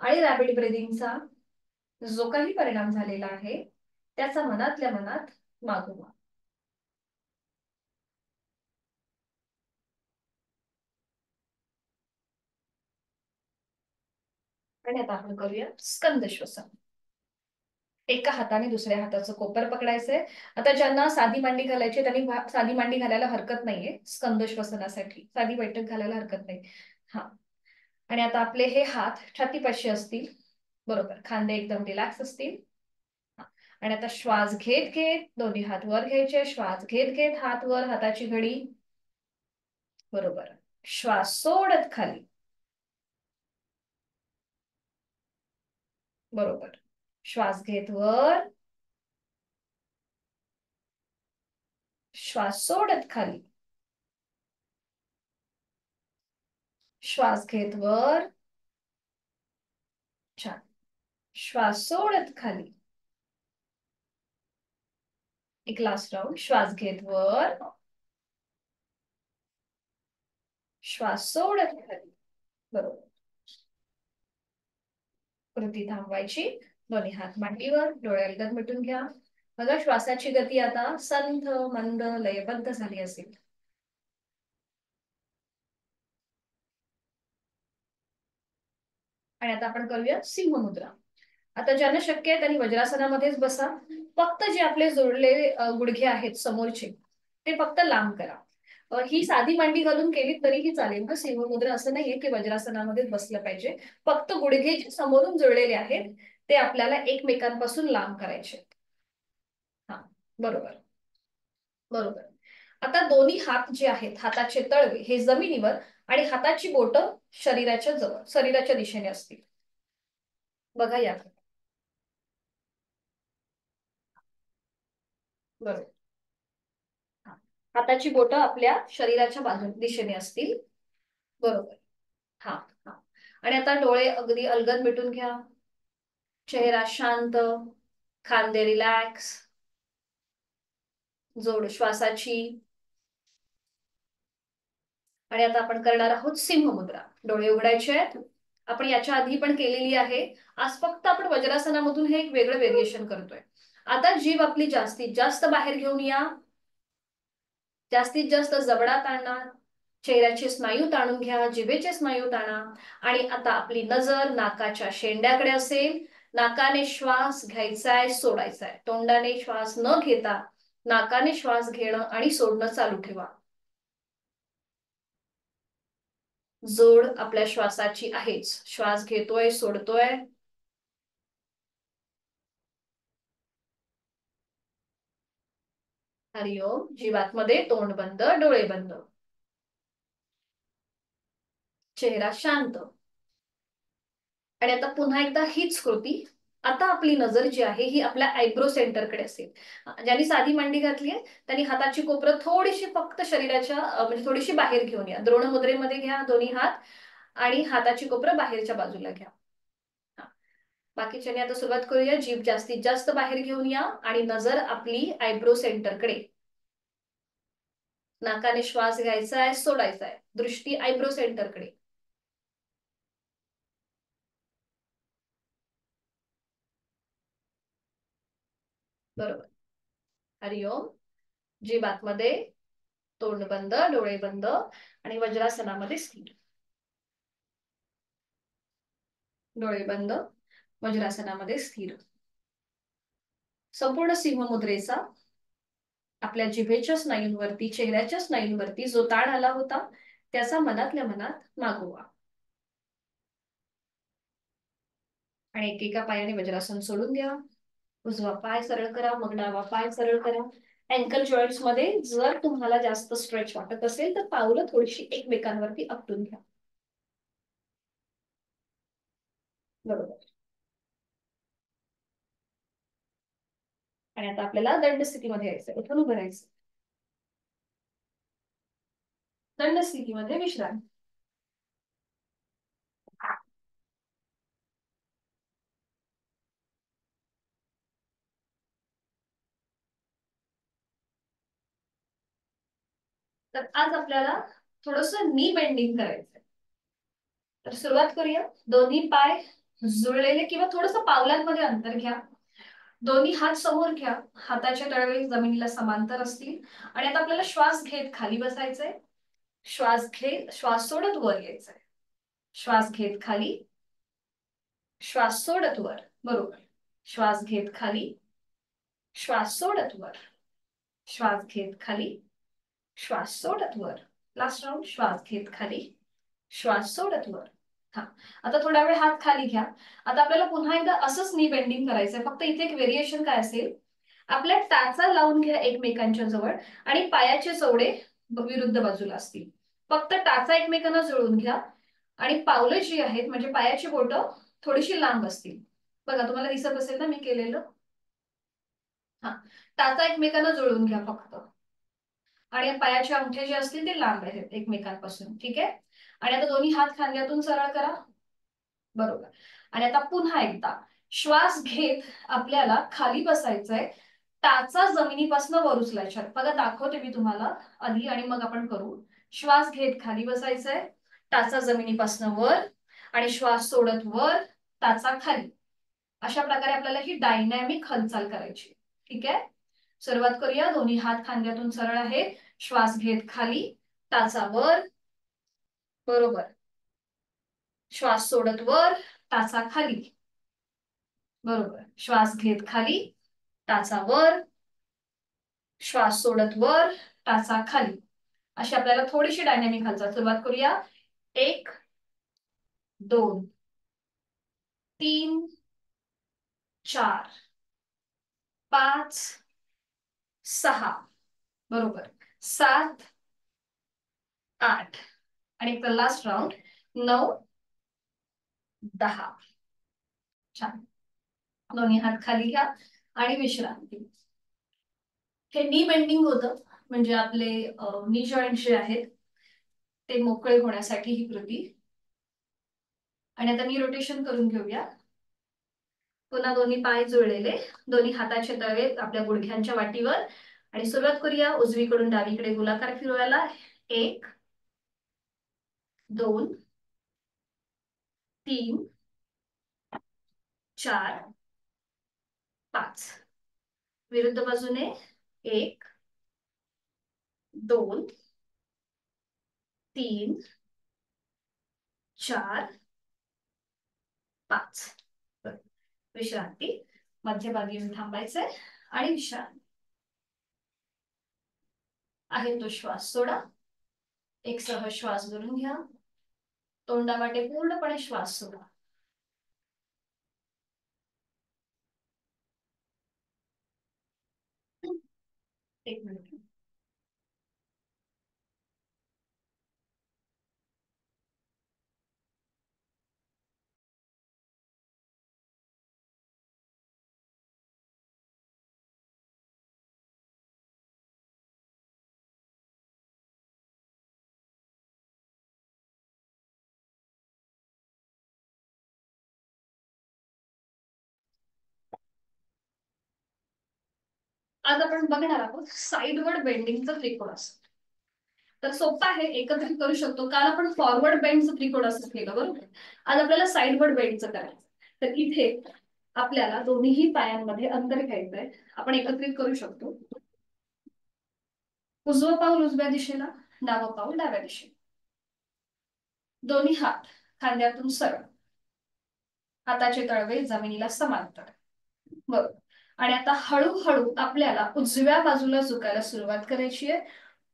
आणि रॅपिड ब्रिदिंगचा जो काही परिणाम झालेला आहे त्याचा मनातल्या मनात मागोवा. आणि आता आपण करूया स्कंद श्वसन. एका हाताने दुसऱ्या हाताचं कोपर पकडायचंय. आता ज्यांना साधी मांडी घालायची त्यांनी साधी मांडी घालायला हरकत नाहीये. स्कंद श्वसनासाठी साधी बैठक घालायला हरकत नाही. हा. आणि आता आपले हे हात छातीपाशी असतील. बरोबर, खांदे एकदम रिलॅक्स असतील. आणि आता श्वास घेत घेत दोन्ही हात वर घ्यायचे. श्वास घेत घेत हात वर, हाताची घडी. बरोबर. श्वास सोडत खाली. बरोबर. श्वास घेत वर, श्वास सोडत खाली. श्वास घेत वर. छान. श्वास सोडत खाली. एक लास्ट राऊंड. श्वास घेत वर, श्वास सोडत खाली. बरोबर. कृती थांबवायची. दोन्ही हात मांडीवर, डोळे अलगद मिटून घ्या. बघा श्वासाची गती आता संथ मंद लयबद्ध झाली असेल. आणि आता आपण करूया सिंह मुद्रा. आता ज्यांना शक्य आहे त्यांनी वज्रासनामध्येच बसा. फक्त जे आपले जोडलेले गुडघे आहेत समोरचे ते फक्त लांब करा. ही साधी मांडी घालून केली तरीही चालेल ना. सिंह मुद्रा असं नाहीये की वज्रासनामध्येच बसलं पाहिजे. फक्त गुडघे जे समोरून जुळलेले आहेत ते आपल्याला एकमेकांपासून लांब करायचे. हा. बरोबर. बरोबर. आता दोन्ही हात जे आहेत हाताचे तळवे हे जमिनीवर आणि हाताची बोटं शरीराच्या जवळ शरीराच्या दिशेने असतील. बघा या. बरोबर. हाताची बोटं आपल्या शरीराच्या बाजू दिशेने असतील. बरोबर. हा. हा. आणि आता डोळे अगदी अलगद मिटून घ्या. चेहरा शांत, खांदे रिलॅक्स, जोड श्वासाची. आणि आता आपण करणार आहोत सिंह मुद्रा. डोळे उघडायचे आहेत. आपण याच्या आधी पण केलेली आहे. आज फक्त आपण वज्रासनामधून हे एक वेगळं व्हेरिएशन करतोय. आता जीभ आपली जास्तीत जास्त बाहेर घेऊन या, जास्तीत जास्त जबडात आणा, चेहऱ्याचे स्नायू ताणून घ्या, जिभेचे स्नायू ताणा. आणि आता आपली नजर नाकाच्या शेंड्याकडे असेल. नाकाने श्वास घ्यायचाय, सोडायचाय. तोंडाने श्वास न घेता नाकाने श्वास घेणं आणि सोडणं चालू ठेवा. जोड आपल्या श्वासाची आहेच. श्वास घेतोय, सोडतोय. हरिओम. जीवातमध्ये तोंड बंद, डोळे बंद. चेहरा शांत. आणि आता पुन्हा एकदा हीच कृती. आता आपली नजर जी आहे ही आपल्या आयब्रो सेंटरकडे असेल. ज्यांनी साधी मांडी घातली आहे त्यांनी हाताची कोपरं थोडीशी फक्त शरीराच्या म्हणजे थोडीशी बाहेर घेऊन या. द्रोण मुद्रेमध्ये घ्या दोन्ही हात आणि हाताची कोपरं बाहेरच्या बाजूला घ्या. बाकीच्याने आता सुरुवात करूया. जीभ जास्तीत जास्त बाहेर घेऊन या आणि नजर आपली आयब्रो सेंटरकडे. नाकाने श्वास घ्यायचा आहे, सोडायचा आहे. दृष्टी आयब्रो सेंटरकडे. बरोबर. हरिओम. जीभ आतमध्ये, तोंड बंद, डोळे बंद आणि वज्रासनामध्ये स्थिर. डोळे बंद, वज्रासनामध्ये स्थिर. संपूर्ण सिंहमुद्रेचा आपल्या जिभेच्या स्नायूंवरती, चेहऱ्याच्या स्नायूंवरती जो ताण आला होता त्याचा मनातल्या मनात मागोवा. आणि एकेका पायाने वज्रासन सोडून द्या. उजवा पाय सरळ करा, मग डावा पाय सरळ करा. अँकल जॉईंट्स मध्ये जर तुम्हाला जास्त स्ट्रेच वाटत असेल तर पावलं थोडीशी एकमेकांवरती आपटून घ्या. बरोबर. आणि आता आपल्याला दंड स्थितीमध्ये यायचं. उठून उभं राहायचं. दंड स्थितीमध्ये विश्रांती. तर आज आपल्याला थोडस नी बेंडिंग करायचंय. तर सुरुवात करूया. दोन्ही पाय जुळलेले किंवा थोडस पावलांमध्ये अंतर घ्या. दोन्ही हात समोर घ्या. हाताचे तळवे जमिनीला समांतर असतील. आणि आता आपल्याला श्वास घेत खाली बसायचंय. श्वास घेत, श्वास सोडत वर यायचंय. श्वास घेत खाली, श्वास सोडत वर. बरोबर. श्वास घेत खाली, श्वास सोडत वर. श्वास घेत खाली, श्वास सोडत वर. Last round. श्वास घेत खाली, श्वास सोडत वर. हा. आता थोडा वेळ हात खाली घ्या. आता आपल्याला पुन्हा एकदा असंच नी बेंडिंग करायचंय. फक्त इथे एक व्हेरिएशन काय असेल, आपल्या टाचा लावून घ्या एकमेकांच्या जवळ आणि पायाचे चवडे विरुद्ध बाजूला असतील. फक्त टाचा एकमेकांना जुळवून घ्या आणि पावलं जी आहेत म्हणजे पायाची बोटं थोडीशी लांब असतील. बघा तुम्हाला दिसत असेल ना मी केलेलं. हा. टाचा एकमेकांना जुळवून घ्या फक्त. आणि पायाचे अंगठे जे असतील ते लांब आहेत एकमेकांपासून. ठीक आहे. आणि आता दोन्ही हात खांद्यातून सरळ करा. बरोबर. आणि आता पुन्हा एकदा श्वास घेत आपल्याला खाली बसायचंय. टाचा जमिनीपासून वर उचलायच्या. बघा दाखवते मी तुम्हाला आधी आणि मग आपण करू. श्वास घेत खाली बसायचंय. टाचा जमिनीपासून वर आणि श्वास सोडत वर, टाचा खाली. अशा प्रकारे आपल्याला ही डायनॅमिक हालचाल करायची. ठीक आहे. सुरुवात करूया. दोन्ही हात खांद्यातून सरळ आहेत. श्वास घेत खाली, टाचा वर. बरोबर. श्वास सोडत वर, टाचा खाली. बरोबर. श्वास घेत खाली, टाचा वर. श्वास सोडत वर, टाचा खाली. अशी आपल्याला थोडीशी डायनॅमिक हालचाल. सुरुवात करूया. 1 2 3 4 5 6. बरोबर. 7 8 आणि एक लास्ट राऊंड 9 10. छान. दोन्ही हात खाली घ्या आणि विश्रांती. हे नी बेंडिंग होतं म्हणजे आपले नी जॉईंट जे आहेत ते मोकळे होण्यासाठी ही कृती. आणि आता नी रोटेशन करून घेऊया. पुन्हा दोन्ही पाय जुळलेले, दोन्ही हाताचे तळवे आपल्या गुडघ्यांच्या वाटीवर. आणि सुरुवात करूया उजवीकडून डावीकडे गोलाकार फिरवायला. 1 2 3 4 5. विरुद्ध बाजूने 1 2 3 4 5. विश्रांती. मध्यभागी येऊन थांबायचंय आणि विश्रांती. आहे तो श्वास सोडा. एक सहज श्वास भरून घ्या. तोंडावाटे पूर्णपणे श्वास सोडा. एक मिनिट. आज आपण बघणार आहोत साइडवर्ड बेंडिंगचं त्रिकोणासन. तर सोपं आहे, एकत्रित करू शकतो. काल आपण फॉरवर्ड बेंडचं त्रिकोणासन केलं बरोबर. आज आपल्याला साइडवर्ड बेंडचं करायचं. तर इथे आपल्याला दोन्ही पायांमध्ये अंतर घ्यायचंय. आपण एकत्रित करू शकतो. उजवं पाऊल उजव्या दिशेला, डावं पाऊल डाव्या दिशेला. दोन्ही हात खांद्यातून सरळ. हाताचे तळवे जमिनीला समांतर. बरोबर. आणि आता हळूहळू आपल्याला उजव्या बाजूला झुकायला सुरुवात करायची आहे.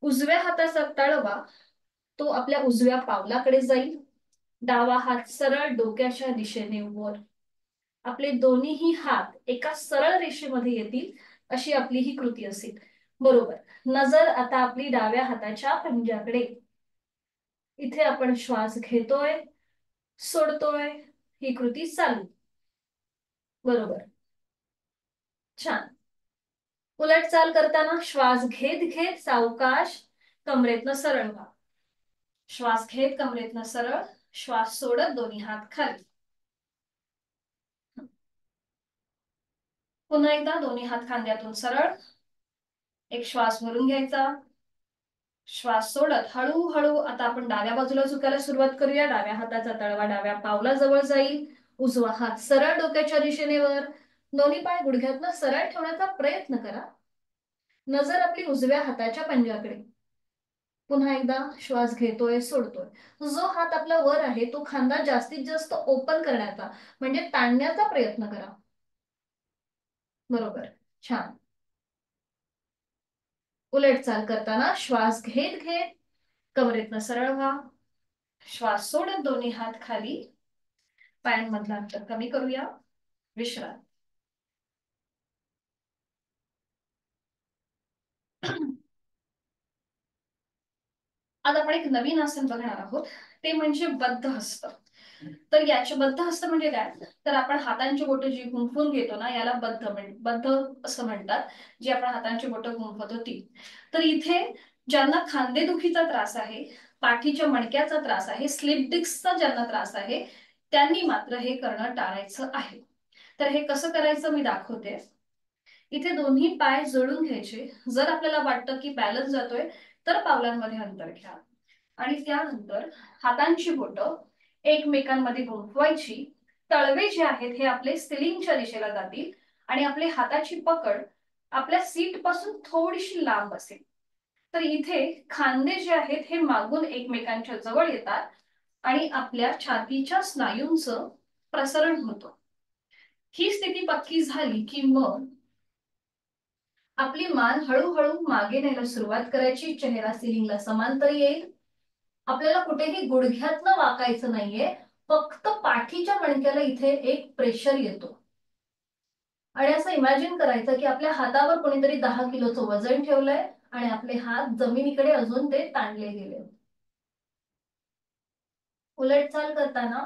उजव्या हाताचा तळवा तो आपल्या उजव्या पावलाकडे जाईल. डावा हात सरळ डोक्याच्या दिशेने वर. आपले दोन्हीही हात एका सरळ रेषेमध्ये येतील अशी आपली ही कृती असेल. बरोबर. नजर आता आपली डाव्या हाताच्या पंजाकडे. इथे आपण श्वास घेतोय, सोडतोय, ही कृती चालू. बरोबर. छान. उलट चाल करताना श्वास घेत घेत सावकाश कमरेतनं सरळ व्हा. श्वास घेत कमरेतनं सरळ, श्वास सोडत दोन्ही हात खाली. पुन्हा एकदा दोन्ही हात खांद्यातून सरळ. एक श्वास भरून घ्यायचा. श्वास सोडत हळूहळू आता आपण डाव्या बाजूला झुकायला सुरुवात करूया. डाव्या हाताचा तळवा डाव्या पावलाजवळ जाईल. उजवा हात सरळ डोक्याच्या दिशेने वर. दोन्ही पाय गुडघ्यातनं सरळ ठेवण्याचा प्रयत्न करा. नजर आपली उजव्या हाताच्या पंजाकडे. पुन्हा एकदा श्वास घेतोय, सोडतोय. जो हात आपला वर आहे तो खांदा जास्तीत जास्त ओपन करण्याचा म्हणजे ताणण्याचा प्रयत्न करा. बरोबर. छान. उलट चाल करताना श्वास घेत घेत कमरेतनं सरळ व्हा. श्वास सोडत दोन्ही हात खाली. पायांमधलं अंतर कमी करूया. विश्रांती. आज आपण एक नवीन आसन बघणार आहोत, ते म्हणजे बद्ध हस्त. तर याचे बद्ध हस्त म्हणजे काय, तर आपण हातांची बोटं जी गुंफून घेतो ना याला बद्ध असं म्हणतात. जी आपण हातांची बोटं गुंफतो ती. तर इथे ज्यांना खांदेदुखीचा त्रास आहे, पाठीच्या मणक्याचा त्रास आहे, स्लिप डिस्कचा ज्यांना त्रास आहे त्यांनी मात्र हे करणं टाळायचं आहे. तर हे कसं करायचं मी दाखवते. इथे दोन्ही पाय जोडून घ्यायचे. जर आपल्याला वाटतं की बॅलन्स जातोय तर पावलांमध्ये अंतर घ्या आणि त्यानंतर हातांची बोटं एकमेकांमध्ये गुंफवायची. तळवे जे आहेत हे आपले सिलिंगच्या दिशेला जातील आणि आपले हाताची पकड आपल्या सीट पासून थोडीशी लांब असेल. तर इथे खांदे जे आहेत हे मागून एकमेकांच्या जवळ येतात आणि आपल्या छातीच्या स्नायूंचं प्रसरण होतं. ही स्थिती पक्की झाली की मग आपली मान हळूहळू मागे न्यायला सुरुवात करायची. चेहरा सिलिंगला समांतर येईल. आपल्याला कुठेही गुडघ्यातनं वाकायचं नाहीये, फक्त पाठीच्या मणक्याला इथे एक प्रेशर येतो. आणि असं इमॅजिन करायचं की आपल्या हातावर कोणीतरी 10 किलोचं वजन ठेवलंय आणि आपले हात जमिनीकडे अजून ते ताणले गेले. उलट चाल करताना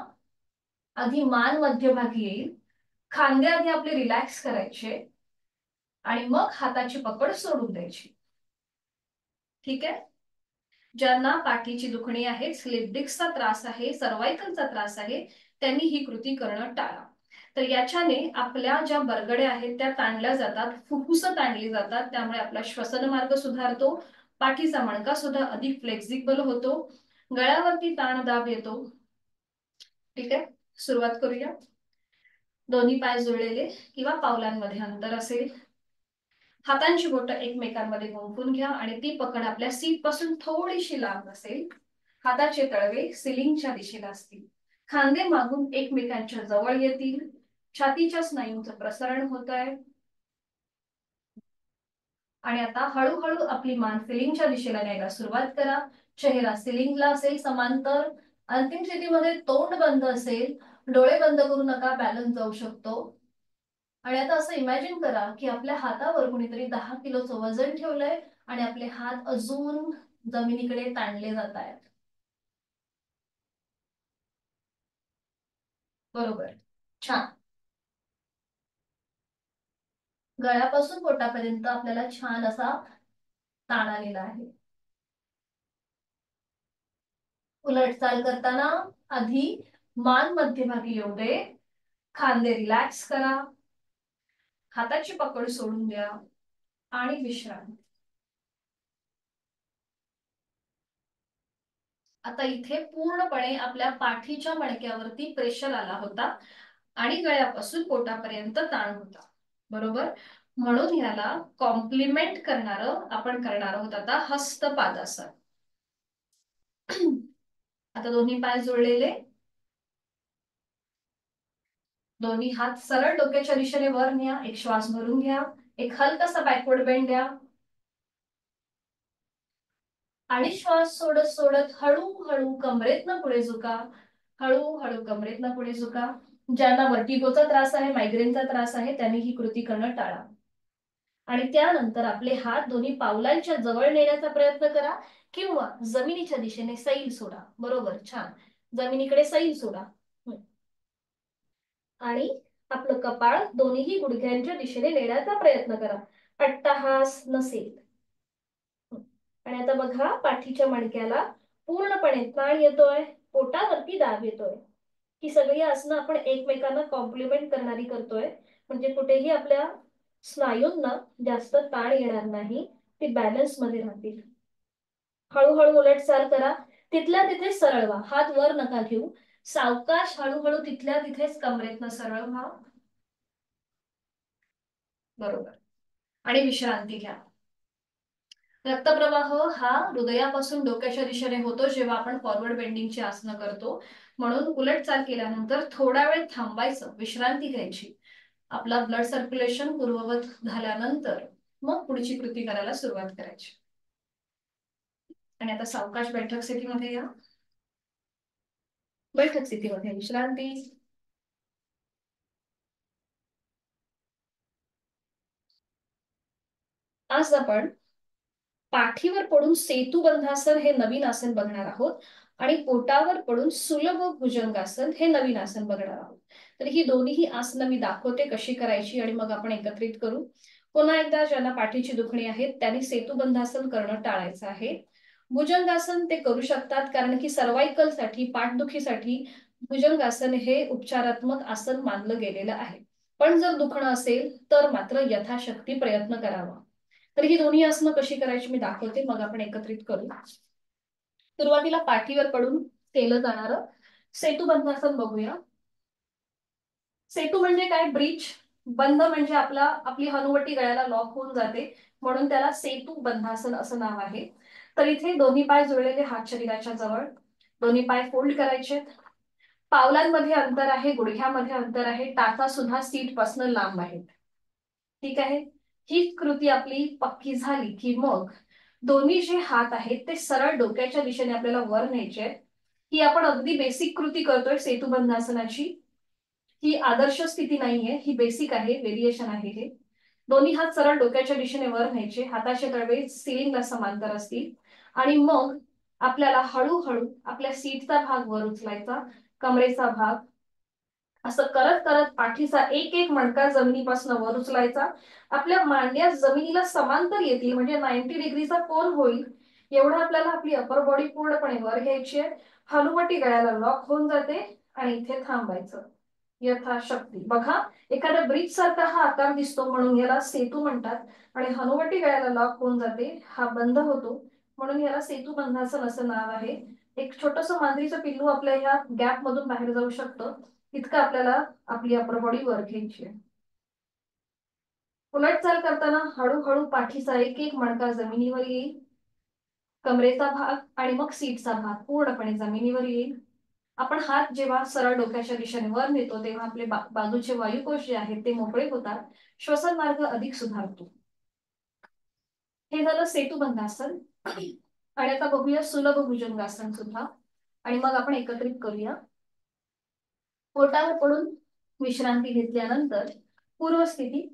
आधी मान मध्यभागी येईल. खांदे आधी आपले रिलॅक्स करायचे आणि मग हाताची पकड सोडून द्यायची. ठीक आहे. ज्यांना पाठीची दुखणी आहे, स्लिप डिस्कचा त्रास आहे, सर्वायकलचा त्रास आहे त्यांनी ही कृती करणं टाळा. तर याच्याने आपल्या ज्या बरगड्या आहेत त्या ताणल्या जातात, फुफ्फुसं ताणली जातात. त्यामुळे आपला श्वसन मार्ग सुधारतो. पाठीचा मणका सुद्धा अधिक फ्लेक्झिबल होतो. गळ्यावरती ताण दाब येतो. ठीक आहे. सुरुवात करूया. दोन्ही पाय जुळलेले किंवा पावलांमध्ये अंतर असेल. हातांची बोटं एकमेकांमध्ये गुंफून घ्या आणि ती पकड आपल्या सीट पासून थोडीशी लांब असेल. हाताचे तळवे सिलिंगच्या दिशेला असतील. खांदे मागून एकमेकांच्या जवळ येतील. छातीच्या स्नायूंचं प्रसारण होत आहे. आणि आता हळूहळू आपली मान सिलिंगच्या दिशेला न्यायला सुरुवात करा. चेहरा सिलिंगला असेल समांतर. अंतिम स्थितीमध्ये तोंड बंद असेल. डोळे बंद करू नका, बॅलन्स जाऊ शकतो. आणि आता असं इमॅजिन करा की आपल्या हातावर कुणीतरी 10 किलोचं वजन ठेवलंय आणि आपले हात अजून जमिनीकडे ताणले जात आहेत. बरोबर, छान. गळ्यापासून पोटापर्यंत आपल्याला छान असा ताण आलेला आहे. उलट चाल करताना आधी मान मध्यभागी येऊ दे. खांदे रिलॅक्स करा. हाताची पकड सोडून द्या आणि विश्रांती. आता इथे पूर्णपणे आपल्या पाठीच्या मणक्यावरती प्रेशर आला होता आणि गळ्यापासून पोटापर्यंत ताण होता. बरोबर, म्हणून ह्याला कॉम्प्लिमेंट करणारं आपण करणार आहोत आता हस्तपादासन. आता दोन्ही पाय जोडलेले. दोन्ही हात सरळ डोक्याच्या दिशेने वर न्या. एक श्वास भरून घ्या. एक हलकासा बॅकवर्ड बेंड द्या आणि श्वास सोडत सोडत हळूहळू कमरेतनं पुढे झुका. हळूहळू कमरेतनं पुढे झुका. ज्यांना वर्टिगोचा त्रास आहे, मायग्रेनचा त्रास आहे, त्यांनी ही कृती करणं टाळा. आणि त्यानंतर आपले हात दोन्ही पावलांच्या जवळ नेण्याचा प्रयत्न करा किंवा जमिनीच्या दिशेने सैल सोडा. बरोबर, छान. जमिनीकडे सैल सोडा. आणि आपलं कपाळ दोन्ही गुडघ्यांच्या दिशेने नेण्याचा प्रयत्न करा. अट्टहास नसेल. आणि आता बघा पाठीच्या मणक्याला पूर्णपणे ताण येतोय. पोटावरती दाब येतोय. ही सगळी आसनं आपण एकमेकांना कॉम्प्लिमेंट करणारी करतोय. म्हणजे कुठेही आपल्या स्नायूंना जास्त ताण येणार नाही. ती बॅलन्स मध्ये राहतील. हळूहळू उलट चाल करा. तिथल्या तिथे सरळ व्हा. हात वर नका घेऊ. सावकाश हळूहळू तिथल्या तिथेच कमरेतनं सरळ व्हा. बरोबर, आणि विश्रांती घ्या. रक्तप्रवाह हा हृदयापासून डोक्याच्या दिशेने होतो जेव्हा आपण फॉरवर्ड बेंडिंगची आसनं करतो. म्हणून उलट चाल केल्यानंतर थोडा वेळ थांबायचं, विश्रांती घ्यायची. आपला ब्लड सर्क्युलेशन पूर्ववत झाल्यानंतर मग पुढची कृती करायला सुरुवात करायची. आणि आता सावकाश बैठक स्थितीमध्ये या. बैठक स्थितीमध्ये विश्रांती. आज आपण पाठीवर पडून सेतुबंधासन हे नवीन आसन बघणार आहोत आणि पोटावर पडून सुलभ भुजंगासन हे नवीन आसन बघणार आहोत. तर ही दोन्ही आसनं मी दाखवते कशी करायची आणि मग आपण एकत्रित करू. पुन्हा एकदा ज्यांना पाठीची दुखणी आहेत त्यांनी सेतुबंधासन करणं टाळायचं आहे. भुजंगासन ते करू शकतात कारण की सर्वायकल साठी, पाठदुखीसाठी भुजंगासन हे उपचारात्मक आसन मानलं गेलेलं आहे. पण जर दुखणं असेल तर मात्र यथाशक्ती प्रयत्न करावा. तर ही दोन्ही आसनं कशी करायची मी दाखवते, मग आपण एकत्रित करू. सुरुवातीला पाठीवर पडून केलं जाणारं सेतुबंधासन बघूया. सेतू म्हणजे काय? ब्रिज. बंध म्हणजे आपली हनुवटी गळ्याला लॉक होऊन जाते, म्हणून त्याला सेतू बंधासन असं नाव आहे. तर इथे दोन्ही पाय जुळलेले, हात शरीराच्या जवळ. दोन्ही पाय फोल्ड करायचे. पावलांमध्ये अंतर आहे, गुडघ्यामध्ये अंतर आहे, टाचा सुद्धा सीट पासून लांब आहे. ठीक आहे. ही कृती आपली पक्की झाली की मग दोन्ही जे हात आहेत ते सरळ डोक्याच्या दिशेने आपल्याला वर न्यायचे आहेत. ही आपण अगदी बेसिक कृती करतोय सेतुबंधासनाची. ही आदर्श स्थिती नाहीये, ही बेसिक आहे, व्हेरिएशन आहे हे. दोन्ही हात सरळ डोक्याच्या दिशेने वर न्यायचे. हाताचे तळवे सिलिंगला समांतर असतील आणि मग आपल्याला हळूहळू आपल्या सीटचा भाग वर उचलायचा, कमरेचा भाग. असं करत करत पाठीचा एक एक मणका जमिनीपासून वर उचलायचा. आपल्या मांड्या जमिनीला समांतर येतील म्हणजे 90 डिग्रीचा कोन होईल एवढं आपल्याला आपली अपर बॉडी पूर्णपणे वर घ्यायची आहे. हनुवटी गळ्याला लॉक होऊन जाते आणि इथे थांबायचं यथाशक्ती. बघा, एखाद्या ब्रिज सारखा हा आकार दिसतो म्हणून याला सेतू म्हणतात. आणि हनुवटी गळ्याला लॉक होऊन जाते, हा बंद होतो म्हणून याला सेतुबंधासन असं नाव आहे. एक छोटस मांजरीचं पिल्लू आपल्या ह्या गॅप मधून बाहेर जाऊ शकतं, इतकं आपल्याला आपली अपर बॉडी वर घ्यायची आहे. उलटचाल करताना हळूहळू पाठीचा एक एक मणका जमिनीवर येईल, कमरेचा भाग आणि मग सीटचा भाग पूर्णपणे जमिनीवर येईल. आपण हात जेव्हा सरळ डोक्याच्या दिशेने वर नेतो तेव्हा आपले बाजूचे वायुकोश जे आहेत ते मोकळे होतात, श्वसन मार्ग अधिक सुधारतो. हे झालं सेतुबंधासन. आणि आता बघूया सुलभ भुजंगासन सुद्धा, आणि मग आपण एकत्रित करूया. पोटावर पडून विश्रांती घेतल्यानंतर पूर्वस्थिती,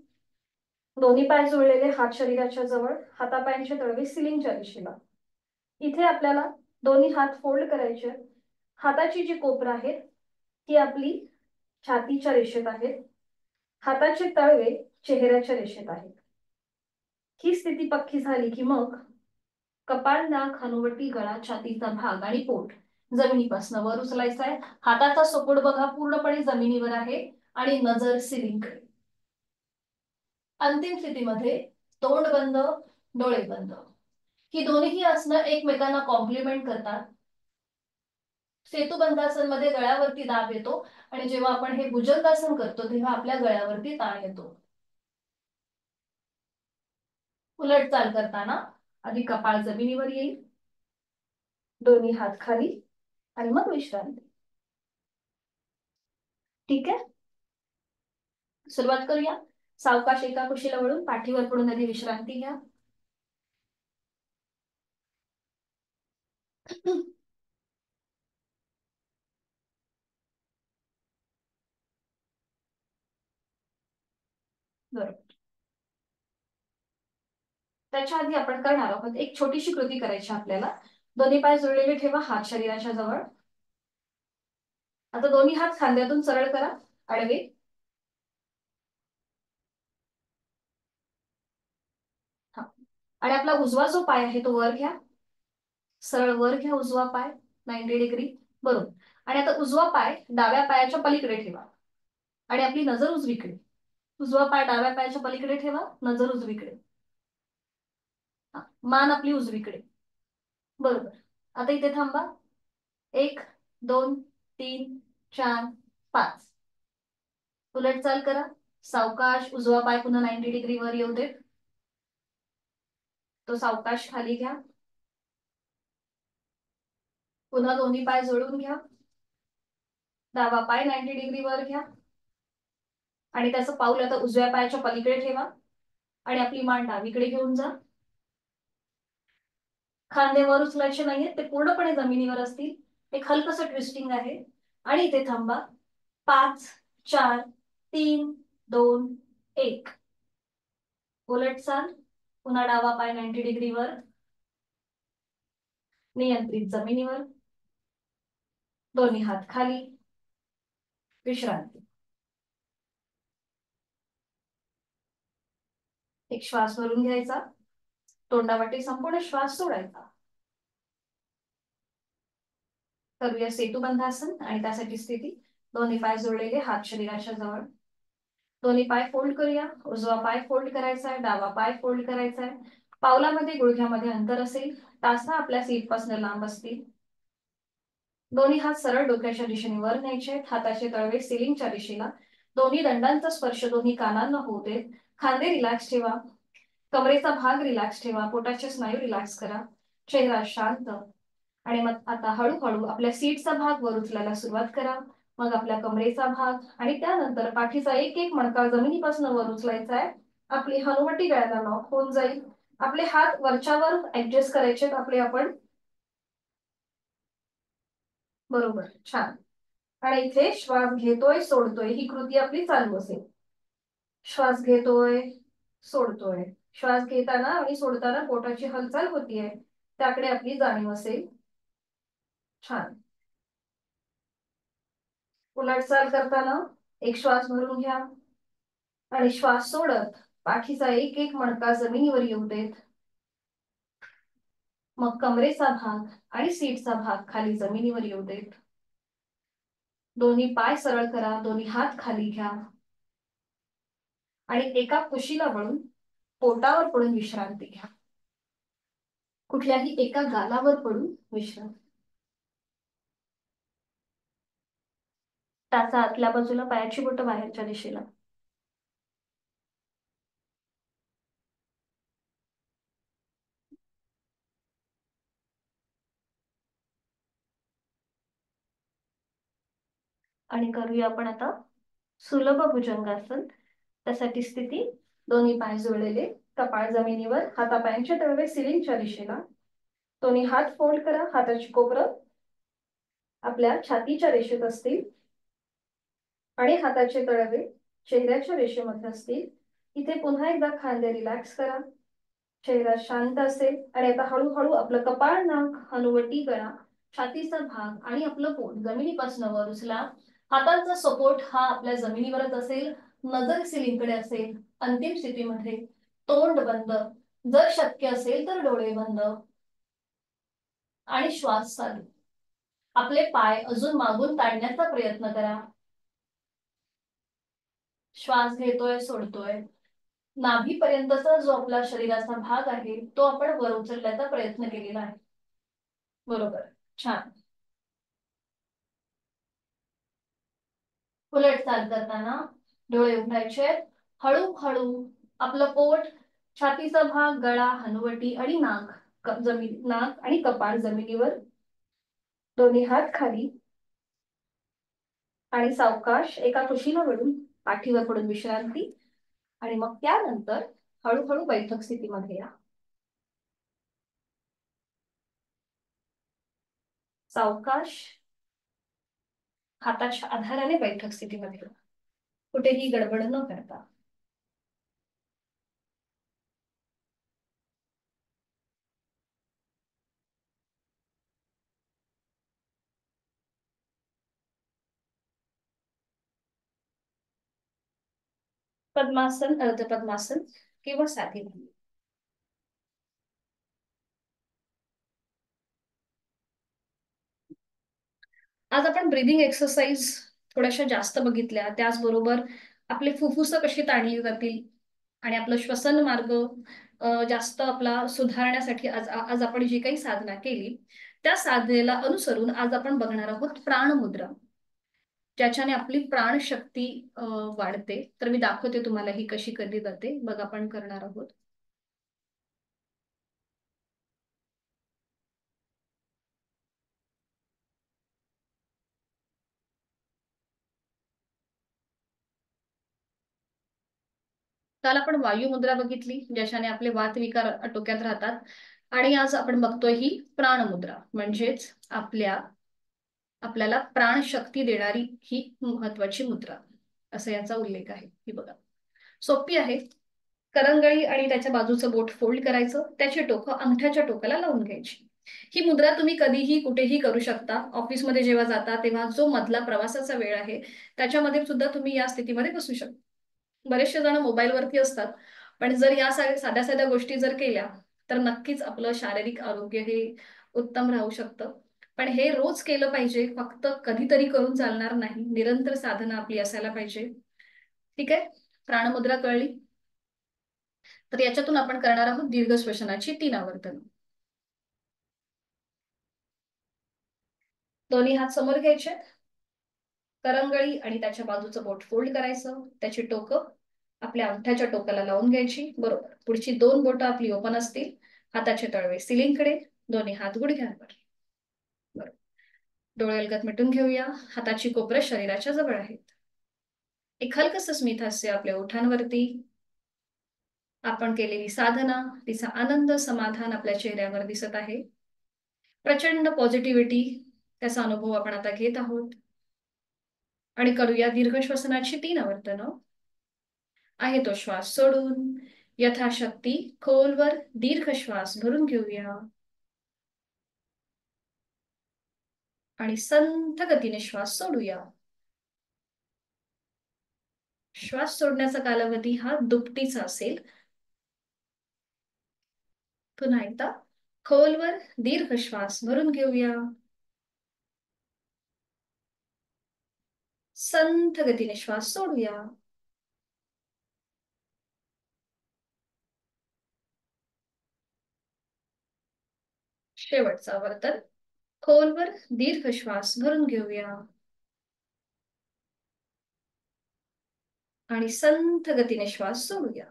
दोन्ही पाय जुळलेले, हात शरीराच्या जवळ, हातापायांचे तळवे सिलिंगच्या दिशेला. इथे आपल्याला दोन्ही हात फोल्ड करायचे. हाताची जी कोपर आहेत ती आपली छातीच्या रेषेत आहेत, हाताचे तळवे चेहऱ्याच्या रेषेत आहेत. ही स्थिती पक्की झाली की मग कपाळ, नाक, हनुवटी, गळा, छातीचा भाग आणि पोट जमिनीपासून वर उचलायचा आहे. हाताचा सपोर्ट बघा पूर्णपणे जमिनीवर आहे आणि नजर सिलिंगकडे. अंतिम स्थितीमध्ये तोंड बंद, डोळे बंद. ही दोन्ही आसनं एकमेकांना कॉम्प्लिमेंट करतात. सेतुबंधासन मध्ये गळ्यावरती दाब येतो आणि जेव्हा आपण हे भुजंगासन करतो तेव्हा आपल्या गळ्यावरती ताण येतो. उलट चाल करताना आधी कपाळ जमिनीवर येईल, दोन्ही हात खाली आणि मग विश्रांती. ठीक आहे, सुरुवात करूया. सावकाश एका कुशीला वळून पाठीवर पडून आधी विश्रांती घ्या. बरोबर. त्याच्या आधी आपण करणार आहोत एक छोटीशी कृती करायची आपल्याला. दोन्ही पाय जुळलेले ठेवा, हात शरीराच्या जवळ. आता दोन्ही हात खांद्यातून सरळ करा, आडवे. हा, आणि आपला उजवा जो पाय आहे तो वर घ्या, सरळ वर घ्या उजवा पाय 90 डिग्री. बरोबर. आणि आता उजवा पाय डाव्या पायाच्या पलीकडे ठेवा आणि आपली नजर उजवीकडे. उजवा पाय डाव्या पायाच्या पलीकडे ठेवा, नजर उजवीकडे. मान आपली उजवीकडे. बरोबर. आता इथे थांबा. 1 2 3 4 5. उलट चाल करा. सावकाश उजवा पाय पुन्हा 90 डिग्री वर येऊ देत, तो सावकाश खाली घ्या. पुन्हा दोन्ही पाय जोडून घ्या, डावा पाय 90 डिग्री वर घ्या आणि त्याचं पाऊल आता उजव्या पायाच्या पलीकडे ठेवा आणि आपली मान डावीकडे घेऊन जा. खांदे वर उचलायचे नाहीये, ते पूर्णपणे जमिनीवर असतील. एक हलकसं ट्विस्टिंग आहे आणि इथे थांबा. 5 4 3 2 1. उलट चाल. पुन्हा डावा पाय 90 डिग्री वर, नियंत्रित जमिनीवर, दोन्ही हात खाली, विश्रांती. एक श्वास भरून घ्यायचा, तोंडावाटे संपूर्ण श्वास सोडायचा. करूया सेतुबंधासन आणि त्यासाठी स्थिती. दोन्ही पाय जोडलेले, हात शरीराच्या जवळ. दोन्ही पाय फोल्ड करूया. उजवा पाय फोल्ड करायचा आहे, डावा पाय फोल्ड करायचा आहे. पावलामध्ये गुडघ्यामध्ये अंतर असेल, टाचा आपल्या सीट पासून लांब असतील. दोन्ही हात सरळ डोक्याच्या दिशेने वर न्यायचे आहेत, हाताचे तळवे सिलिंगच्या दिशेला. दोन्ही दंडांचा स्पर्श दोन्ही कानांना होऊ देत. खांदे रिलॅक्स ठेवा, कमरेचा भाग रिलॅक्स ठेवा, पोटाचे स्नायू रिलॅक्स करा, चेहरा शांत. आणि मग आता हळूहळू आपल्या सीटचा भाग वर उचलायला सुरुवात करा. मग आपल्या कमरेचा भाग आणि त्यानंतर पाठीचा एक एक मणका जमिनीपासून वर उचलायचा आहे. आपली हनुवटी गळ्याला लॉक होऊन जाईल. आपले हात वरच्यावर ऍडजस्ट करायचे आपले आपण. बरोबर, छान. आणि इथे श्वास घेतोय सोडतोय ही कृती आपली चालू असेल. श्वास घेतोय सोडतोय, श्वास घेताना आणि सोडताना पोटाची हालचाल होतीये, त्याकडे आपली जाणीव असेल. छान. उलटचाल करताना एक श्वास भरून घ्या आणि श्वास सोडत पाठीचा एक एक मणका जमिनीवर येऊ देत. मग कमरेचा भाग आणि सीटचा भाग खाली जमिनीवर येऊ देत. दोन्ही पाय सरळ करा, दोन्ही हात खाली घ्या आणि एका कुशीला वळून पोटावर पडून विश्रांती घ्या. कुठल्याही एका गालावर पडून विश्रांती. टाचा आतल्या बाजूला, पायाची बोटं बाहेरच्या दिशेला. आणि करूया आपण आता सुलभ भुजंगासन. त्यासाठी स्थिती, दोन्ही पाय जोडलेले, कपाळ जमिनीवर, हातापायांचे तळवे सिलिंगच्या दिशेला. दोन्ही हात फोल्ड करा, हाताची कोपरं आपल्या छातीच्या रेषेत असतील आणि हाताचे तळवे चेहऱ्याच्या रेषेमध्ये असतील. इथे पुन्हा एकदा खांदे रिलॅक्स करा, चेहरा शांत असेल. आणि आता हळूहळू आपलं कपाळ, नाक, हनुवटी करा, छातीचा भाग आणि आपलं पोट जमिनीपासून वर उचला. हातांचा सपोर्ट हा आपल्या जमिनीवरच असेल, नजर सिलिंगकडे असेल. अंतिम स्थितीमध्ये तोंड बंद, जर शक्य असेल तर डोळे बंद आणि श्वास चालू. आपले पाय अजून मागून ताणण्याचा प्रयत्न करा. श्वास घेतोय, सोडतोय. नाभीपर्यंतचा जो आपला शरीराचा भाग आहे तो आपण वर उचलण्याचा प्रयत्न केलेला आहे. बरोबर, छान. उलट चाल करताना डोळे उघडायचे. हळूहळू आपलं पोट, छातीचा भाग, गळा, हनुवटी आणि नाक आणि कपाळ जमिनीवर. दोन्ही हात खाली आणि सावकाश एका कुशीला वळून पाठीवर पडून विश्रांती. आणि मग त्यानंतर हळूहळू बैठक स्थितीमध्ये या. सावकाश हाताच्या आधाराने बैठक स्थितीमध्ये या, कुठेही गडबड न करता. पद्मासन, अर्ध पद्मासन किंवा साधी. आज आपण ब्रीदिंग एक्सरसाइज थोड्याशा जास्त बघितल्या, त्याचबरोबर आपले फुफ्फुस कशी ताणली जातील आणि आपलं श्वसन मार्ग जास्त आपला सुधारण्यासाठी आज आज आपण जी काही साधना केली त्या साधनेला अनुसरून आज आपण बघणार आहोत प्राणमुद्रा, ज्याच्याने आपली प्राणशक्ती वाढते. तर मी दाखवते तुम्हाला ही कशी केली जाते. बघा, आपण करणार आहोत. काल आपण वायुमुद्रा बघितली, ज्याच्याने आपले वातविकार आटोक्यात राहतात. आणि आज आपण बघतोय ही प्राणमुद्रा, म्हणजेच आपल्याला प्राणशक्ती देणारी ही महत्वाची मुद्रा, असं याचा उल्लेख आहे. ही बघा, सोपी आहे. करंगळी आणि त्याच्या बाजूचं बोट फोल्ड करायचं, त्याची टोकं अंगठ्याच्या टोकाला लावून घ्यायची. ही मुद्रा तुम्ही कधीही कुठेही करू शकता. ऑफिसमध्ये जेव्हा जाता तेव्हा जो मधला प्रवासाचा वेळ आहे त्याच्यामध्ये सुद्धा तुम्ही या स्थितीमध्ये बसू शकता. बरेचसे जण मोबाईलवरती असतात, पण जर या साध्या साध्या गोष्टी जर केल्या तर नक्कीच आपलं शारीरिक आरोग्य हे उत्तम राहू शकतं. पण हे रोज केलं पाहिजे, फक्त कधीतरी करून चालणार नाही. निरंतर साधना आपली असायला पाहिजे. ठीक आहे, प्राणमुद्रा कळली. तर याच्यातून आपण करणार आहोत दीर्घ श्वसनाची 3 आवर्तन. दोन्ही हात समोर घ्यायचे, करंगळी आणि त्याच्या बाजूचं बोट फोल्ड करायचं, त्याची टोकं आपल्या अंगठ्याच्या टोकाला लावून घ्यायची. बरोबर, पुढची 2 बोटं आपली ओपन असतील, हाताचे तळवे सिलिंगकडे, दोन्ही हात गुडघ्यांवर. बरोबर, डोळे अलगद मिटून घेऊया. हाताची कोपरं शरीराच्या जवळ आहेत. एक हलकसं स्मित हास्य आपल्या ओठांवरती. आपण केलेली साधना, तिचा आनंद, समाधान आपल्या चेहऱ्यावर दिसत आहे. प्रचंड पॉझिटिव्हिटी, त्याचा अनुभव आपण आता घेत आहोत. आणि करूया दीर्घ श्वसनाची 3 आवर्तन. आहे तो श्वास सोडून यथाशक्ती खोलवर दीर्घ श्वास भरून घेऊया आणि संथ गतीने श्वास सोडूया. श्वास सोडण्याचा कालावधी हा दुपटीचा असेल. पुन्हा एकदा खोलवर दीर्घ श्वास भरून घेऊया, संथ गतीने श्वास सोडूया. शेवटचा आवर्तन, खोलवर दीर्घ श्वास भरून घेऊया आणि संथ गतीने श्वास सोडूया.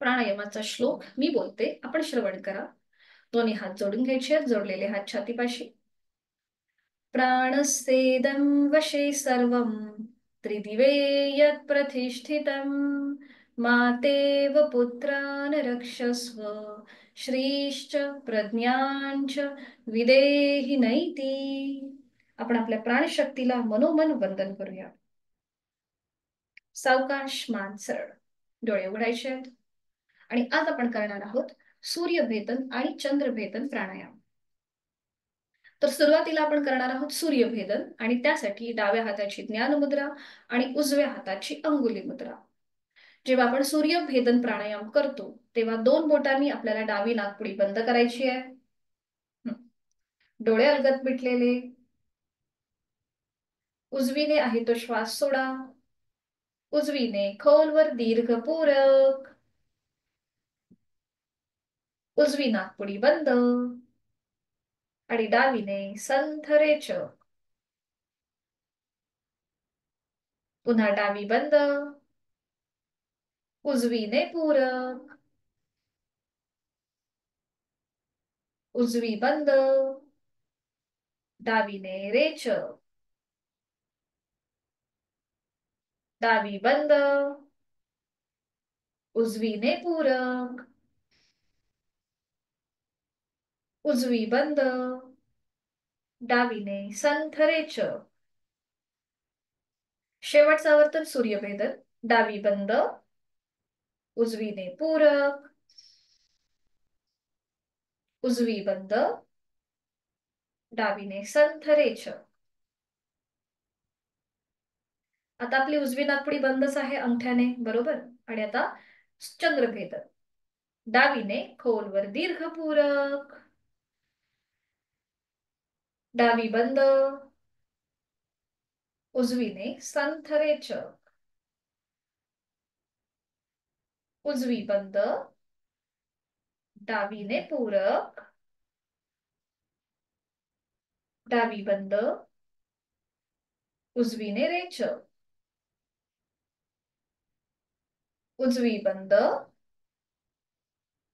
प्राणायामाचा श्लोक मी बोलते, आपण श्रवण करा. दोन्ही हात जोडून घ्यायचे आहेत, जोडलेले हात छातीपाशी. प्राणस्तेदं वशे सर्वं त्रिदिवे यत् प्रतिष्ठितं मातेव पुत्रान् रक्षस्व श्रीश्च प्रज्ञांच विदेहि नैती. आपण आपल्या प्राणशक्तीला मनोमन वंदन करूया. सावकाश, मान सरळ, डोळे उघडायचे आहेत. आणि आज आपण करणार आहोत सूर्यभेदन आणि चंद्रभेदन प्राणायाम. तर सुरुवातीला आपण करणार आहोत सूर्यभेदन, आणि त्यासाठी डाव्या हाताची ज्ञान मुद्रा आणि उजव्या हाताची अंगुली मुद्रा. जेव्हा आपण सूर्यभेदन प्राणायाम करतो तेव्हा दोन बोटांनी आपल्याला डावी नाकपुडी बंद करायची आहे. डोळे अलगद मिटलेले. उजवीने आहे तो श्वास सोडा. उजवीने खोलवर दीर्घ पूरक. उजवी नाकपुडी बंद आणि डावीने संथ रेचक. पुन्हा डावी बंद. उजवीने पूरक. उजवी बंद. डावीने रेचक. डावी बंद. उजवीने पूरक. उजवी बंद. डावीने संथ रेचक. शेवटचं आवर्तन सूर्यभेदन. डावी बंद. उजवीने पूरक. उजवी बंद. डावीने संथ रेचक. आता आपली उजवी नाकपुडी बंदच आहे अंगठ्याने, बरोबर. आणि आता चंद्रभेदन. डावीने खोलवर दीर्घ पूरक. डावी बंद. उजवीने संथ रेचक. उजवी बंद. डावीने पूरक. डावी बंद. उजवीने रेचक. उजवी बंद.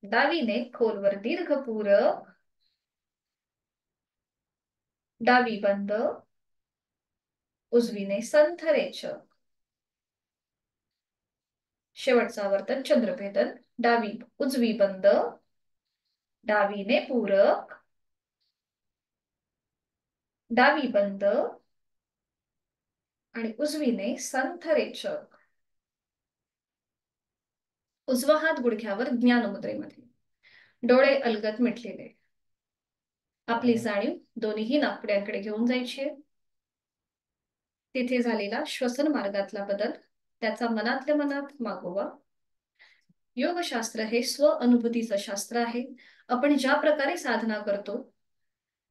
डावीने खोलवर दीर्घ पूरक. डावी बंद. उजवीने संथ रेचक. शेवटचं आवर्तन चंद्रभेदन. उजवी बंद. डावीने पूरक. डावी बंद आणि उजवीने संथ रेचक. उजवा हात गुडघ्यावर ज्ञान मुद्रेमध्ये. डोळे अलगद मिटलेले. आपली जाणीव दोन्ही नाकपुड्यांकडे घेऊन जायची. तिथे झालेला श्वसन मार्गातला बदल त्याचा मनातल्या मनात मागोवा. योगशास्त्र हे स्व अनुभूतीचं शास्त्र आहे. आपण ज्या प्रकारे साधना करतो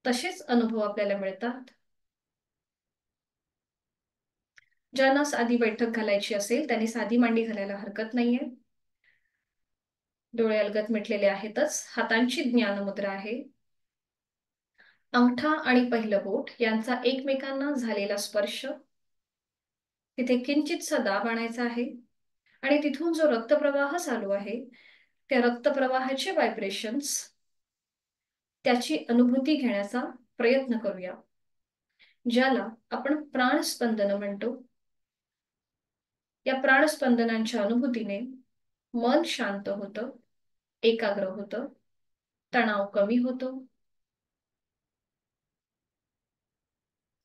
तसेच अनुभव आपल्याला मिळतात. ज्यांना साधी बैठक घालायची असेल त्यांनी साधी मांडी घालायला हरकत नाहीये. डोळे अलगद मिटलेले आहेतच. हातांची ज्ञान मुद्रा आहे. अंगठा आणि पहिलं बोट यांचा एकमेकांना झालेला स्पर्श. तिथे किंचितसा दाब आणायचा आहे आणि तिथून जो रक्तप्रवाह चालू आहे त्या रक्तप्रवाहाचे व्हायब्रेशन्स, त्याची अनुभूती घेण्याचा प्रयत्न करूया, ज्याला आपण प्राणस्पंदन म्हणतो. या प्राणस्पंदनांच्या अनुभूतीने मन शांत होतं, एकाग्र होतं, तणाव कमी होतो.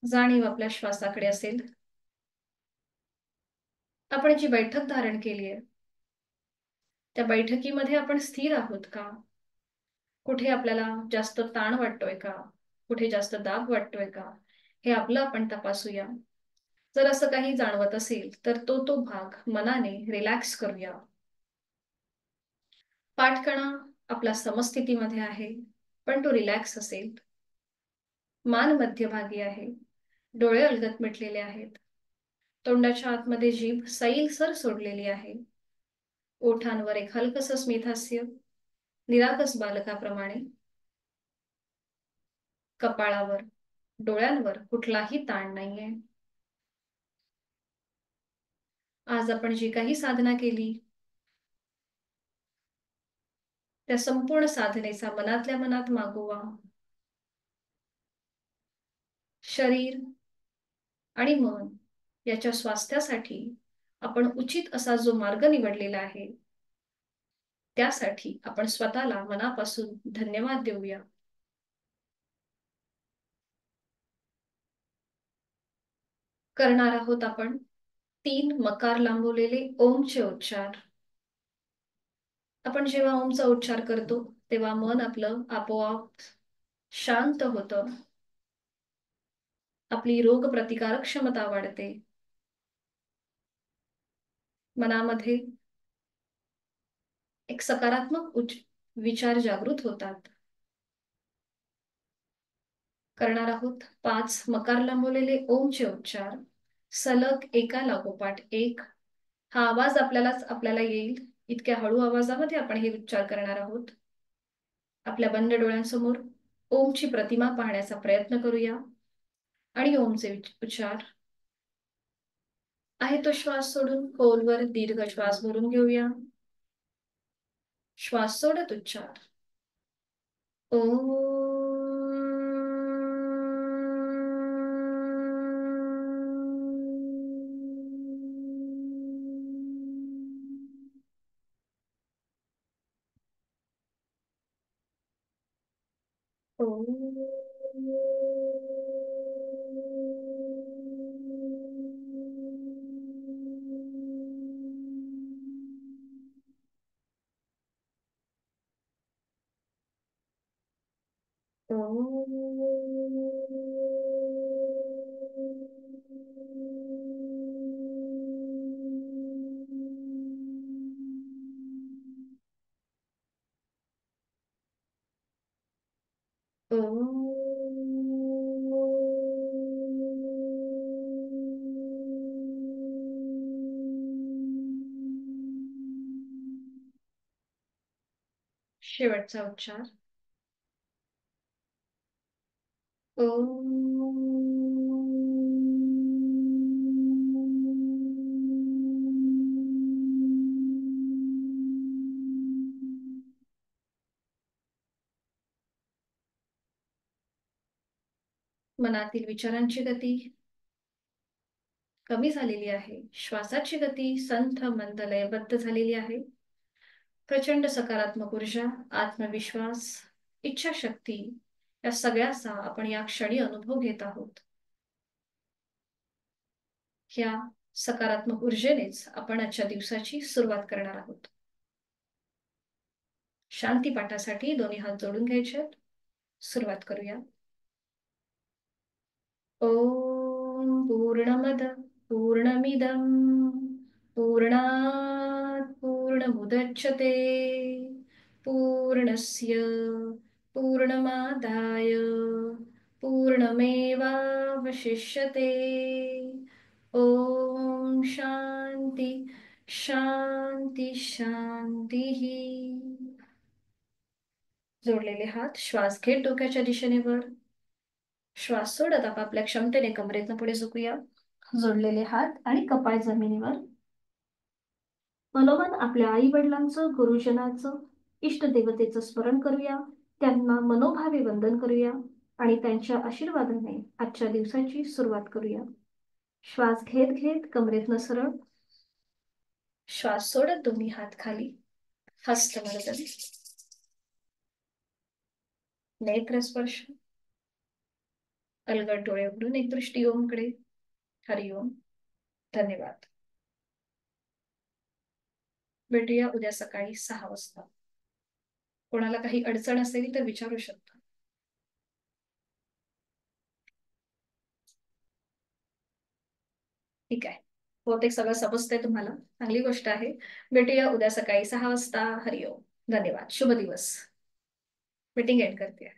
जाणीव आपल्या श्वासाकडे असेल. आपण जी बैठक धारण केली आहे त्या बैठकीमध्ये आपण स्थिर आहोत का? कुठे आपल्याला जास्त ताण वाटतोय का? कुठे जास्त दाब वाटतोय का? हे आपलं आपण तपासूया. जर असं काही जाणवत असेल तर तो भाग मनाने रिलॅक्स करूया. पाठकणा आपला समस्थितीमध्ये आहे पण तो रिलॅक्स असेल. मान मध्यभागी आहे. डोळे अलगद मिटलेले आहेत. तोंडाच्या आतमध्ये जीभ सैलसर सोडलेली आहे. ओठांवर एक हलकसं स्मितहास्य, निरागस बालकाप्रमाणे. कपाळावर, डोळ्यांवर कुठलाही ताण नाहीये. आज आपण जी काही साधना केली त्या संपूर्ण साधनेचा मनातल्या मनात मागोवा. शरीर आणि मन याच्या स्वास्थ्यासाठी आपण उचित असा जो मार्ग निवडलेला आहे, त्यासाठी आपण स्वतःला मनापासून धन्यवाद देऊया. करणार आहोत आपण 3 मकार लांबवलेले ओमचे उच्चार. आपण जेव्हा ओमचा उच्चार करतो तेव्हा मन आपलं आपोआप शांत होतं. आपली रोग प्रतिकारक क्षमता वाढते. मनामध्ये एक सकारात्मक विचार जागृत होतात. करणार आहोत 5 मकार लांबवलेले ओमचे उच्चार सलग एका लागोपाठ एक. हा आवाज आपल्याला येईल इतक्या हळू आवाजामध्ये आपण हे उच्चार करणार आहोत. आपल्या बंद डोळ्यांसमोर ओमची प्रतिमा पाहण्याचा प्रयत्न करूया आणि ओमचे उच्चार आहे तो श्वास सोडून खोलवर दीर्घ श्वास भरून घेऊया. श्वास सोडत उच्चार ओम. शेवटचा उच्चार मनातील विचारांची गती कमी झालेली आहे. श्वासाची गती संथ मंद लयबद्ध झालेली आहे. प्रचंड सकारात्मक ऊर्जा, आत्मविश्वास, इच्छाशक्ती या सगळ्याचा आपण या क्षणी अनुभव घेत आहोत. ह्या सकारात्मक ऊर्जेनेच आपण आजच्या दिवसाची सुरुवात करणार आहोत. शांती पाठासाठी दोन्ही हात जोडून घ्यायचे. सुरुवात करूया. ओम पूर्णमद पूर्णमिदं पूर्णात् पूर्णमुदच्यते पूर्णस्य पूर्णमादाय पूर्णमेवावशिष्यते. ओम शांती शांती शांती. जोडलेले हात श्वास घेत डोक्याच्या दिशेने वर. श्वास सोडत आपापल्या क्षमतेने कमरेतनं पुढे झुकूया. जोडलेले हात आणि कपाळ जमिनीवर. मनोमन आपल्या आई वडिलांचं, गुरुजनाचं, इष्टदेवतेचं स्मरण करूया. त्यांना मनोभावे वंदन करूया आणि त्यांच्या आशीर्वादाने आजच्या दिवसाची सुरुवात करूया. श्वास घेत घेत कमरेतनं सरळ. श्वास सोडत दोन्ही हात खाली. हस्तमर्दन. नेत्र स्पर्श. अलगद डोळे उघडून एक दृष्टी ओमकडे. हरिओम. धन्यवाद. भेटूया उद्या सकाळी 6 वाजता. कोणाला काही अडचण असेल तर विचारू शकता. ठीक आहे. बहुतेक सगळं समजतंय तुम्हाला. चांगली गोष्ट आहे. भेटूया उद्या सकाळी 6 वाजता. हरिओम. धन्यवाद. शुभ दिवस. मीटिंग एंड करते.